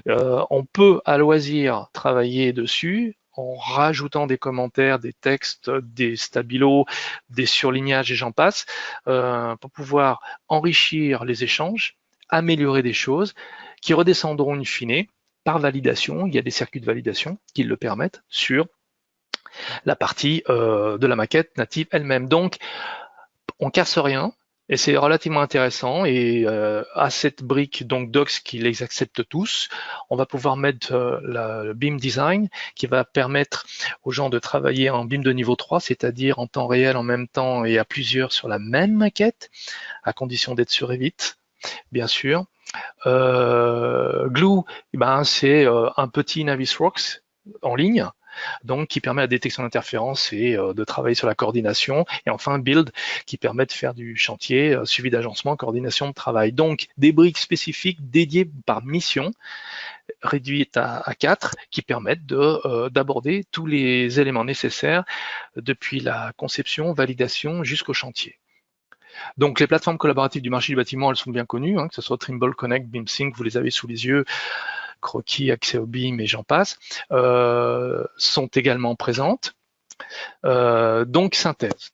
on peut à loisir travailler dessus en rajoutant des commentaires, des textes, des stabilos, des surlignages et j'en passe, pour pouvoir enrichir les échanges, améliorer des choses qui redescendront in fine par validation. Il y a des circuits de validation qui le permettent sur la partie de la maquette native elle-même. Donc, on casse rien et c'est relativement intéressant. Et à cette brique donc Docs qui les accepte tous, on va pouvoir mettre le BIM Design qui va permettre aux gens de travailler en BIM de niveau 3, c'est-à-dire en temps réel, en même temps et à plusieurs sur la même maquette, à condition d'être sur Revit, bien sûr. Glue, c'est un petit Navisworks en ligne, donc qui permet la détection d'interférences et de travailler sur la coordination. Et enfin Build qui permet de faire du chantier, suivi d'agencement, coordination de travail. Donc des briques spécifiques dédiées par mission, réduites à 4, qui permettent d'aborder tous les éléments nécessaires depuis la conception, validation jusqu'au chantier. Donc les plateformes collaboratives du marché du bâtiment, elles sont bien connues, que ce soit Trimble, Connect, BIMsync, vous les avez sous les yeux, Croquis, accès au BIM et j'en passe, sont également présentes. Donc synthèse.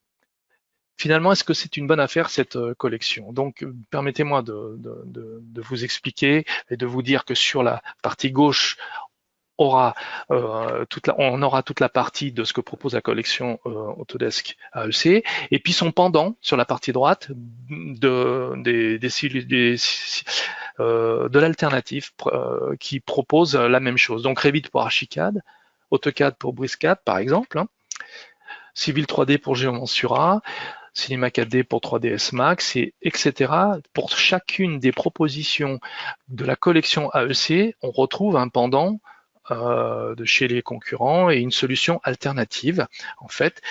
Finalement, est-ce que c'est une bonne affaire cette collection? Donc permettez-moi de vous expliquer et de vous dire que sur la partie gauche, on aura toute la partie de ce que propose la collection Autodesk AEC, et puis son pendant sur la partie droite de l'alternative qui propose la même chose. Donc Revit pour Archicad, AutoCAD pour BricsCAD par exemple, Civil 3D pour Geomansura, Cinema 4D pour 3ds Max, etc. Pour chacune des propositions de la collection AEC, on retrouve un pendant de chez les concurrents et une solution alternative en fait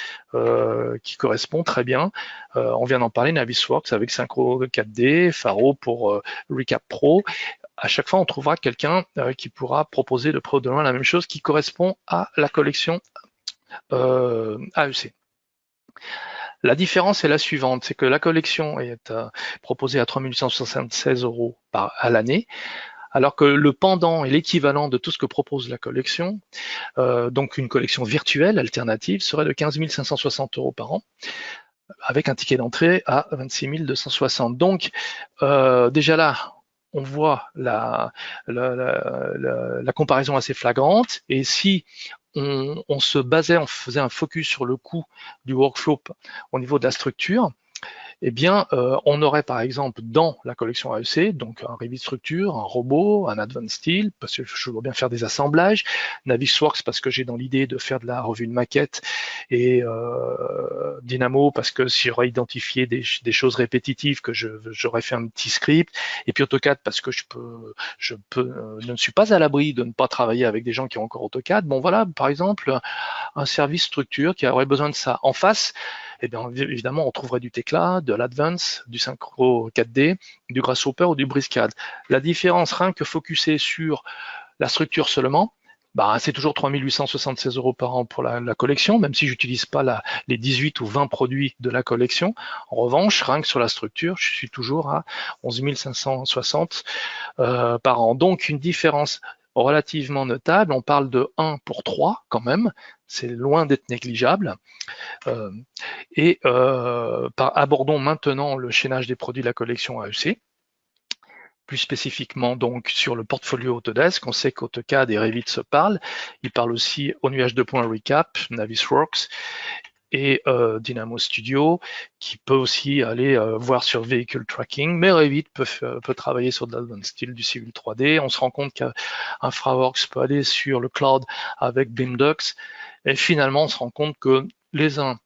qui correspond très bien. On vient d'en parler, Navisworks avec Synchro 4D, Faro pour Recap Pro. À chaque fois, on trouvera quelqu'un qui pourra proposer de près ou de loin la même chose qui correspond à la collection AEC. La différence est la suivante, c'est que la collection est proposée à 3 876 € à l'année, alors que le pendant et l'équivalent de tout ce que propose la collection, donc une collection virtuelle alternative, serait de 15 560 € par an, avec un ticket d'entrée à 26 260. Donc déjà là, on voit la comparaison assez flagrante, et si on se basait, on faisait un focus sur le coût du workflow au niveau de la structure, eh bien, on aurait par exemple dans la collection AEC, donc un Revit Structure, un robot, un Advanced Steel, parce que je dois bien faire des assemblages, Navisworks parce que j'ai dans l'idée de faire de la revue de maquette, et Dynamo parce que si j'aurais identifié des choses répétitives que j'aurais fait un petit script, et puis AutoCAD parce que je ne suis pas à l'abri de ne pas travailler avec des gens qui ont encore AutoCAD. Bon voilà, par exemple, un service structure qui aurait besoin de ça. En face, eh bien, évidemment, on trouverait du Tekla, de l'Advance, du Synchro 4D, du Grasshopper ou du BricsCAD. La différence, rien que focuser sur la structure seulement, bah, c'est toujours 3 876 € par an pour la collection, même si j'utilise pas les 18 ou 20 produits de la collection. En revanche, rien que sur la structure, je suis toujours à 11 560 par an. Donc, une différence relativement notable. On parle de 1 pour 3 quand même. C'est loin d'être négligeable. Abordons maintenant le chaînage des produits de la collection AEC. Plus spécifiquement donc sur le portfolio Autodesk, on sait qu'AutoCAD et Revit se parlent. Ils parlent aussi au nuage de points Recap, Navisworks et Dynamo Studio, qui peut aussi aller voir sur Vehicle Tracking, mais Revit peut travailler sur de l'Advanced Steel, du Civil 3D. On se rend compte qu'InfraWorks peut aller sur le cloud avec BIMDux, et finalement on se rend compte que les uns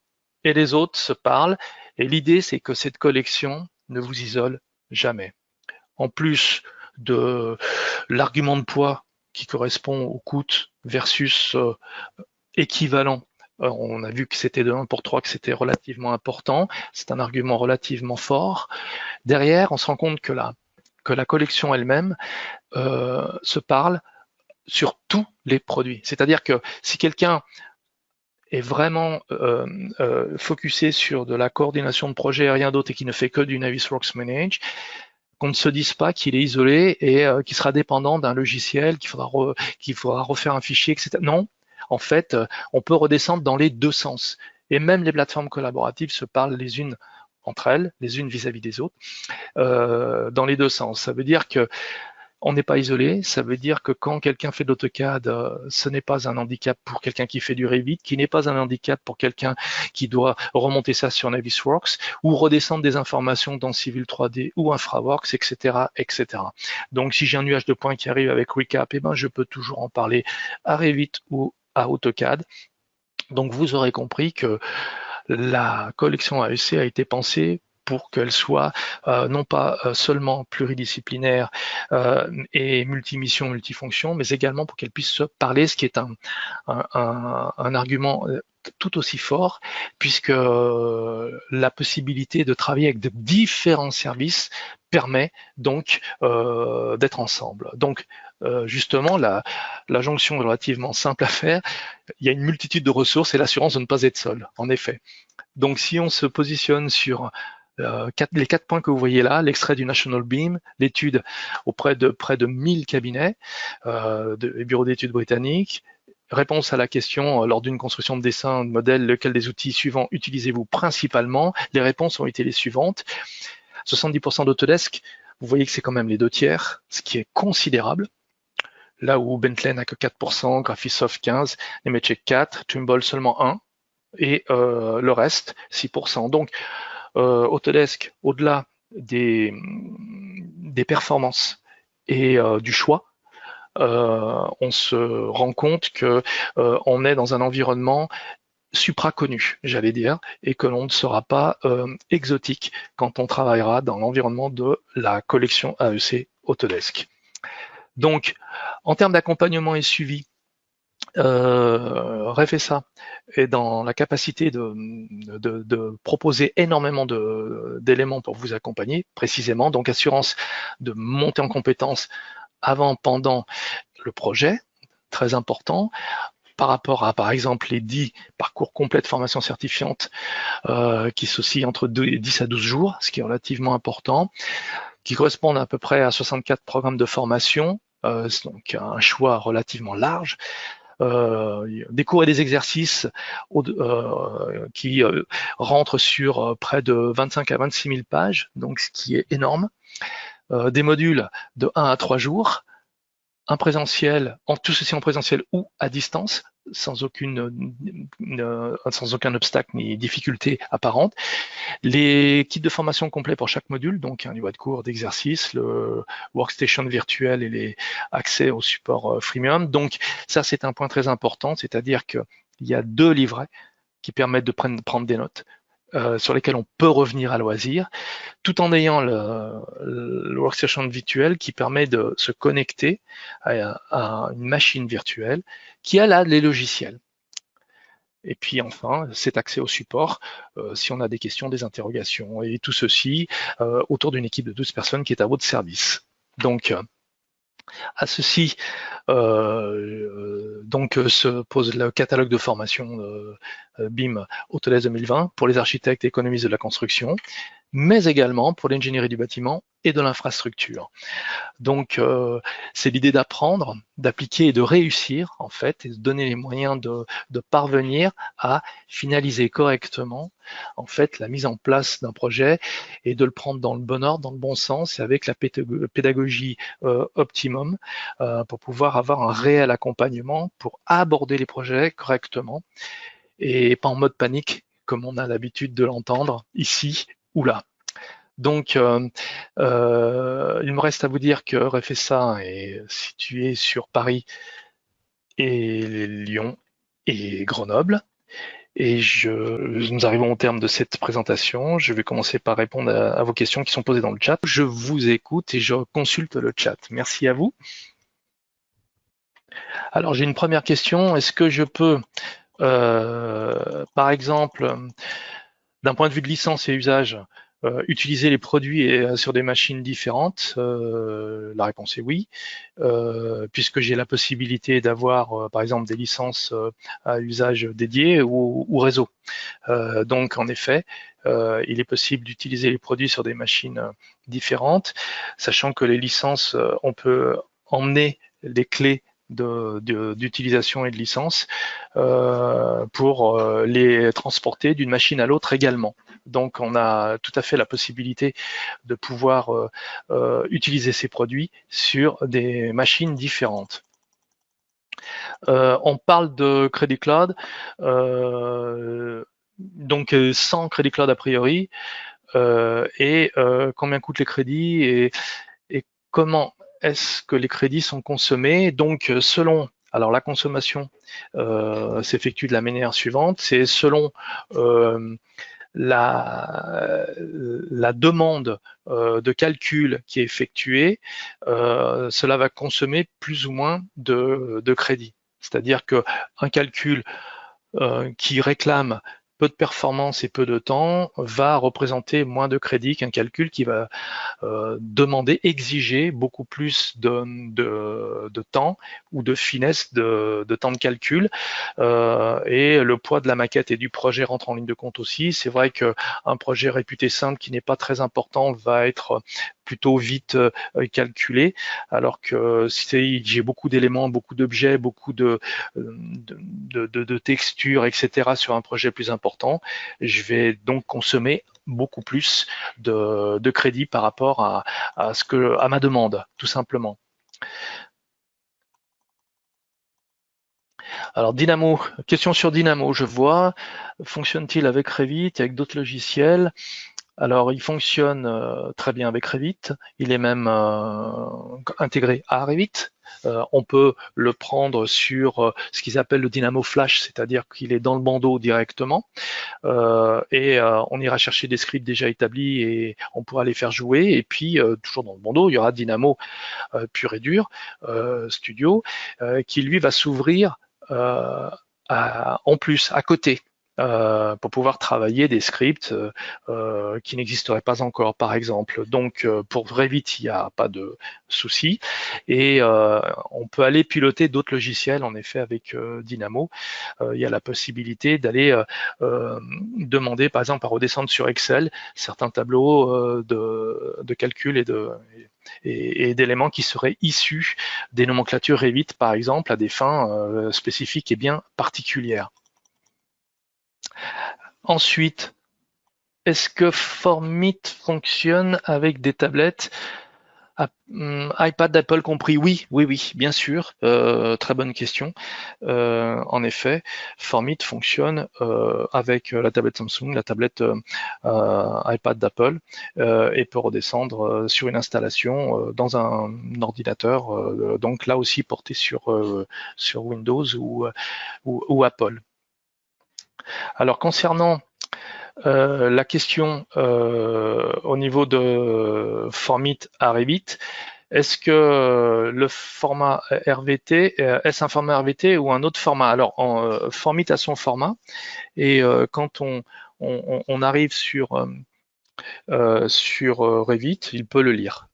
et les autres se parlent, et l'idée c'est que cette collection ne vous isole jamais. En plus de l'argument de poids qui correspond au coût versus équivalent, on a vu que c'était de 1 pour 3, que c'était relativement important, c'est un argument relativement fort. Derrière, on se rend compte que la collection elle-même se parle sur tous les produits. C'est-à-dire que si quelqu'un est vraiment focusé sur de la coordination de projet et rien d'autre et qui ne fait que du Navisworks Manage, qu'on ne se dise pas qu'il est isolé et qu'il sera dépendant d'un logiciel, qu'il faudra refaire un fichier, etc. Non, en fait, on peut redescendre dans les deux sens. Et même les plateformes collaboratives se parlent les unes entre elles, les unes vis-à-vis des autres, dans les deux sens. Ça veut dire que on n'est pas isolé, ça veut dire que quand quelqu'un fait de l'AutoCAD, ce n'est pas un handicap pour quelqu'un qui fait du Revit, qui n'est pas un handicap pour quelqu'un qui doit remonter ça sur Navisworks ou redescendre des informations dans Civil 3D ou InfraWorks, etc., etc. Donc, si j'ai un nuage de points qui arrive avec Recap, eh ben, je peux toujours en parler à Revit ou à AutoCAD. Donc, vous aurez compris que la collection AEC a été pensée pour qu'elle soit non pas seulement pluridisciplinaire et multimission, multifonction, mais également pour qu'elle puisse se parler, ce qui est un argument tout aussi fort, puisque la possibilité de travailler avec de différents services permet donc d'être ensemble. Donc justement, la jonction est relativement simple à faire. Il y a une multitude de ressources et l'assurance de ne pas être seul, en effet. Donc si on se positionne sur les 4 points que vous voyez là, l'extrait du National BIM, l'étude auprès de près de 1000 cabinets, des bureaux d'études britanniques, réponse à la question lors d'une construction de dessin de modèle, lequel des outils suivants utilisez-vous principalement? Les réponses ont été les suivantes. 70% d'Autodesk, vous voyez que c'est quand même les 2/3, ce qui est considérable. Là où Bentley n'a que 4%, Graphisoft 15%, Nemetschek 4%, Trimble seulement 1%, et le reste 6%. Donc Autodesk, au-delà des performances et du choix, on se rend compte que on est dans un environnement supra-connu, j'allais dire, et que l'on ne sera pas exotique quand on travaillera dans l'environnement de la collection AEC Autodesk. Donc, en termes d'accompagnement et suivi, Refesa est dans la capacité de proposer énormément d'éléments pour vous accompagner, précisément, donc assurance de monter en compétence avant, pendant le projet, très important, par rapport à, par exemple, les 10 parcours complets de formation certifiante qui s'oscillent entre 10 à 12 jours, ce qui est relativement important, qui correspondent à peu près à 64 programmes de formation, donc un choix relativement large, des cours et des exercices qui rentrent sur près de 25 à 26 000 pages, donc ce qui est énorme, des modules de 1 à 3 jours, un présentiel, tout ceci en présentiel ou à distance, sans aucun obstacle ni difficulté apparente. Les kits de formation complets pour chaque module, donc un livret de cours, d'exercices, le workstation virtuel et les accès au support freemium. Donc ça, c'est un point très important, c'est-à-dire qu'il y a 2 livrets qui permettent de prendre des notes, sur lesquels on peut revenir à loisir, tout en ayant le workstation virtuel qui permet de se connecter à une machine virtuelle qui a là les logiciels. Et puis enfin, cet accès au support, si on a des questions, des interrogations, et tout ceci autour d'une équipe de 12 personnes qui est à votre service. Donc, à ceci, se pose le catalogue de formation BIM Autodesk 2020 pour les architectes et économistes de la construction, mais également pour l'ingénierie du bâtiment et de l'infrastructure. Donc, c'est l'idée d'apprendre, d'appliquer et de réussir, en fait, et de donner les moyens de parvenir à finaliser correctement, en fait, la mise en place d'un projet et de le prendre dans le bon ordre, dans le bon sens, et avec la pédagogie optimum pour pouvoir avoir un réel accompagnement pour aborder les projets correctement et pas en mode panique, comme on a l'habitude de l'entendre ici ou là. Donc, il me reste à vous dire que Refesa est situé sur Paris et Lyon et Grenoble. Et nous arrivons au terme de cette présentation. Je vais commencer par répondre à vos questions qui sont posées dans le chat. Je vous écoute et je consulte le chat. Merci à vous. Alors, j'ai une première question. Est-ce que je peux, par exemple, d'un point de vue de licence et usage, utiliser les produits sur des machines différentes? La réponse est oui, puisque j'ai la possibilité d'avoir, par exemple, des licences à usage dédié ou réseau. Donc, en effet, il est possible d'utiliser les produits sur des machines différentes, sachant que les licences, on peut emmener les clés d'utilisation et de licence pour les transporter d'une machine à l'autre également. Donc on a tout à fait la possibilité de pouvoir utiliser ces produits sur des machines différentes. On parle de Credit Cloud, donc sans Credit Cloud a priori, et combien coûtent les crédits et comment est-ce que les crédits sont consommés. Donc selon, alors la consommation s'effectue de la manière suivante, c'est selon la demande de calcul qui est effectuée, cela va consommer plus ou moins de crédits. C'est-à-dire qu'un calcul qui réclame peu de performance et peu de temps va représenter moins de crédits qu'un calcul qui va demander, exiger beaucoup plus de temps ou de finesse de temps de calcul. Et le poids de la maquette et du projet rentre en ligne de compte aussi. C'est vrai qu'un projet réputé simple qui n'est pas très important va être plutôt vite calculé, alors que si j'ai beaucoup d'éléments, beaucoup d'objets, beaucoup de textures, etc. sur un projet plus important, je vais donc consommer beaucoup plus de crédit par rapport à ma demande, tout simplement. Alors Dynamo, question sur Dynamo, je vois. Fonctionne-t-il avec Revit, avec d'autres logiciels? Alors, il fonctionne très bien avec Revit. Il est même intégré à Revit. On peut le prendre sur ce qu'ils appellent le Dynamo Flash, c'est-à-dire qu'il est dans le bandeau directement. Et on ira chercher des scripts déjà établis et on pourra les faire jouer. Et puis, toujours dans le bandeau, il y aura Dynamo pur et dur, Studio, qui lui va s'ouvrir en plus, à côté. Pour pouvoir travailler des scripts qui n'existeraient pas encore, par exemple. Donc, pour Revit, il n'y a pas de souci. Et on peut aller piloter d'autres logiciels, en effet, avec Dynamo. Il y a la possibilité d'aller demander, par exemple, à redescendre sur Excel certains tableaux de calcul et d'éléments qui seraient issus des nomenclatures Revit, par exemple, à des fins spécifiques et bien particulières. Ensuite, est-ce que Formit fonctionne avec des tablettes? iPad d'Apple compris, oui, oui, oui, bien sûr. Très bonne question. En effet, Formit fonctionne avec la tablette Samsung, la tablette iPad d'Apple, et peut redescendre sur une installation dans un ordinateur, donc là aussi porté sur Windows ou Apple. Alors concernant la question au niveau de Formit à Revit, est-ce que le format RVT, est-ce un format RVT ou un autre format? Alors, Formit a son format, et quand on arrive sur Revit, il peut le lire.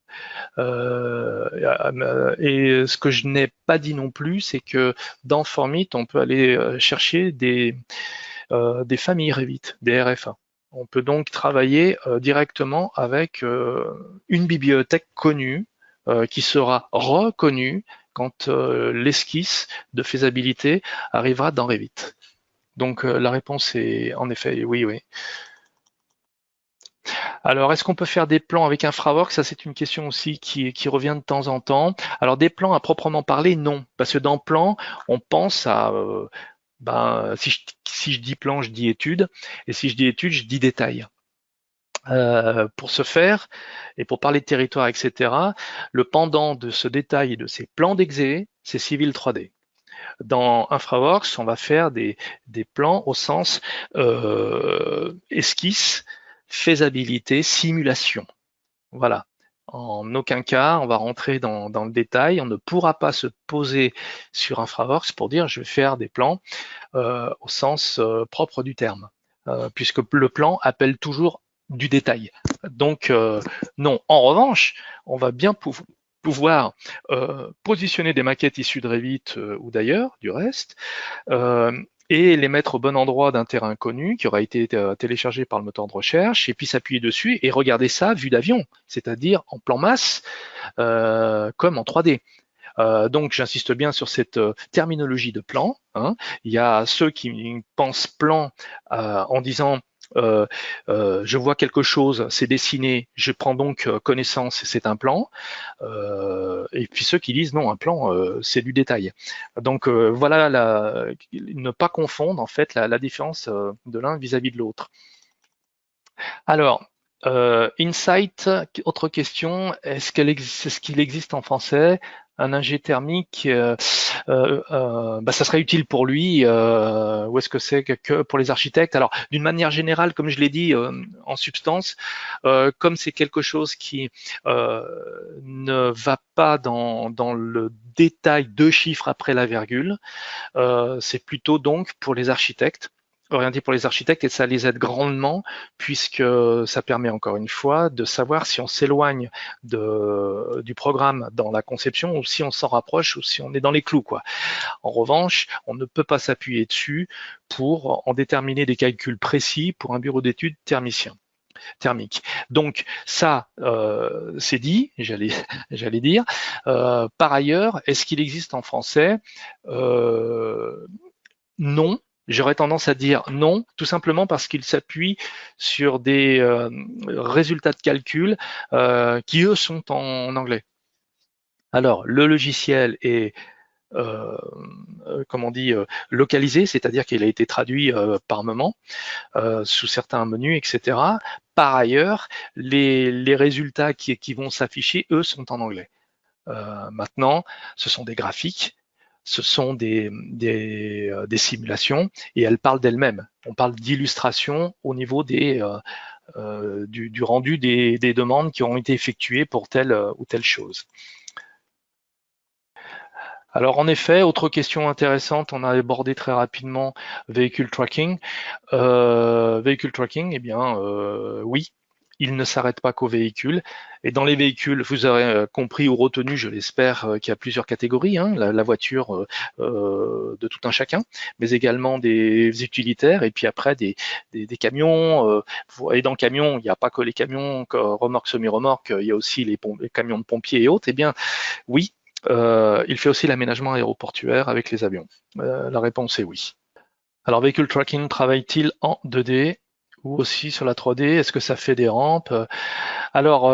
Et ce que je n'ai pas dit non plus, c'est que dans Formit, on peut aller chercher des familles Revit, des RFA. On peut donc travailler directement avec une bibliothèque connue qui sera reconnue quand l'esquisse de faisabilité arrivera dans Revit. Donc la réponse est en effet oui, oui. Alors, est-ce qu'on peut faire des plans avec Infraworks? Ça, c'est une question aussi qui revient de temps en temps. Alors, des plans à proprement parler, non. Parce que dans plan, on pense à... si je dis plan, je dis étude. Et si je dis étude, je dis détail. Pour ce faire, et pour parler de territoire, etc., le pendant de ce détail et de ces plans d'exé, c'est Civil 3D. Dans Infraworks, on va faire des plans au sens esquisse, faisabilité, simulation. Voilà. En aucun cas, on va rentrer dans le détail. On ne pourra pas se poser sur Infraworks pour dire je vais faire des plans au sens propre du terme, puisque le plan appelle toujours du détail. Donc non. En revanche, on va bien pouvoir positionner des maquettes issues de Revit ou d'ailleurs, du reste, et les mettre au bon endroit d'un terrain connu qui aura été téléchargé par le moteur de recherche, et puis s'appuyer dessus et regarder ça vue d'avion, c'est-à-dire en plan masse comme en 3D. Donc j'insiste bien sur cette terminologie de plan. Hein. Il y a ceux qui pensent plan en disant je vois quelque chose, c'est dessiné, je prends donc connaissance, c'est un plan. Et puis ceux qui disent non, un plan, c'est du détail. Donc voilà, ne pas confondre en fait la différence de l'un vis-à-vis de l'autre. Alors, Insight, autre question, est-ce qu'il existe en français un ingé thermique, ça serait utile pour lui, ou est-ce que c'est que pour les architectes? Alors, d'une manière générale, comme je l'ai dit en substance, comme c'est quelque chose qui ne va pas dans le détail de chiffres après la virgule, c'est plutôt donc pour les architectes, orienté pour les architectes, et ça les aide grandement puisque ça permet encore une fois de savoir si on s'éloigne du programme dans la conception ou si on s'en rapproche ou si on est dans les clous, quoi. En revanche, on ne peut pas s'appuyer dessus pour en déterminer des calculs précis pour un bureau d'études thermique. Donc ça, c'est dit, j'allais dire. Par ailleurs, est-ce qu'il existe en français? Non. J'aurais tendance à dire non, tout simplement parce qu'il s'appuie sur des résultats de calcul qui, eux, sont en anglais. Alors, le logiciel est comment on dit, localisé, c'est-à-dire qu'il a été traduit par moment sous certains menus, etc. Par ailleurs, les résultats qui vont s'afficher, eux, sont en anglais. Maintenant, ce sont des graphiques, ce sont des simulations, et elles parlent d'elles-mêmes. On parle d'illustration au niveau du rendu des demandes qui ont été effectuées pour telle ou telle chose. Alors en effet, autre question intéressante, on a abordé très rapidement véhicule tracking. Véhicule tracking, eh bien oui, il ne s'arrête pas qu'aux véhicules. Et dans les véhicules, vous aurez compris ou retenu, je l'espère, qu'il y a plusieurs catégories. Hein, la voiture de tout un chacun, mais également des utilitaires, et puis après des camions. Et dans le camion, il n'y a pas que les camions remorques, semi-remorques, il y a aussi les camions de pompiers et autres. Eh bien oui, il fait aussi l'aménagement aéroportuaire avec les avions. La réponse est oui. Alors, Vehicle Tracking travaille-t-il en 2D? ou aussi sur la 3D, est-ce que ça fait des rampes? Alors,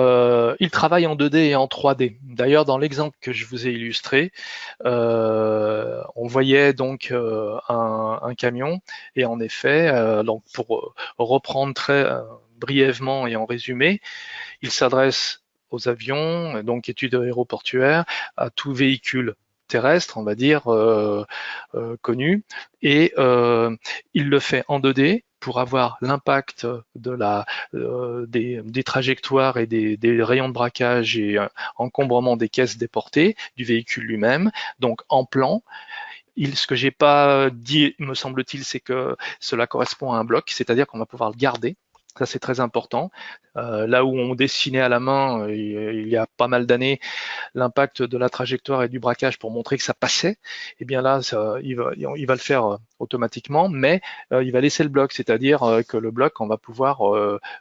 il travaille en 2D et en 3D. D'ailleurs, dans l'exemple que je vous ai illustré, on voyait donc un camion, et en effet, donc pour reprendre très brièvement et en résumé, il s'adresse aux avions, donc études aéroportuaires, à tout véhicule terrestre, on va dire, connu, et il le fait en 2D pour avoir l'impact de des trajectoires et des rayons de braquage et encombrement des caisses déportées du véhicule lui-même, donc en plan. Ce que j'ai pas dit, me semble-t-il, c'est que cela correspond à un bloc, c'est-à-dire qu'on va pouvoir le garder. Ça, c'est très important. Là où on dessinait à la main, il y a pas mal d'années, l'impact de la trajectoire et du braquage pour montrer que ça passait, eh bien là, il va le faire automatiquement, mais il va laisser le bloc, c'est-à-dire que le bloc, on va pouvoir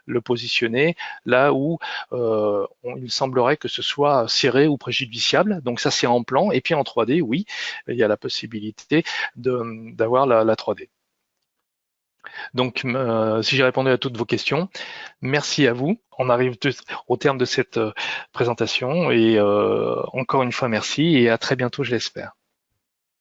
le positionner là où il semblerait que ce soit serré ou préjudiciable. Donc ça, c'est en plan. Et puis en 3D, oui, il y a la possibilité d'avoir la 3D. Donc, si j'ai répondu à toutes vos questions, merci à vous. On arrive au terme de cette présentation et encore une fois, merci et à très bientôt, je l'espère.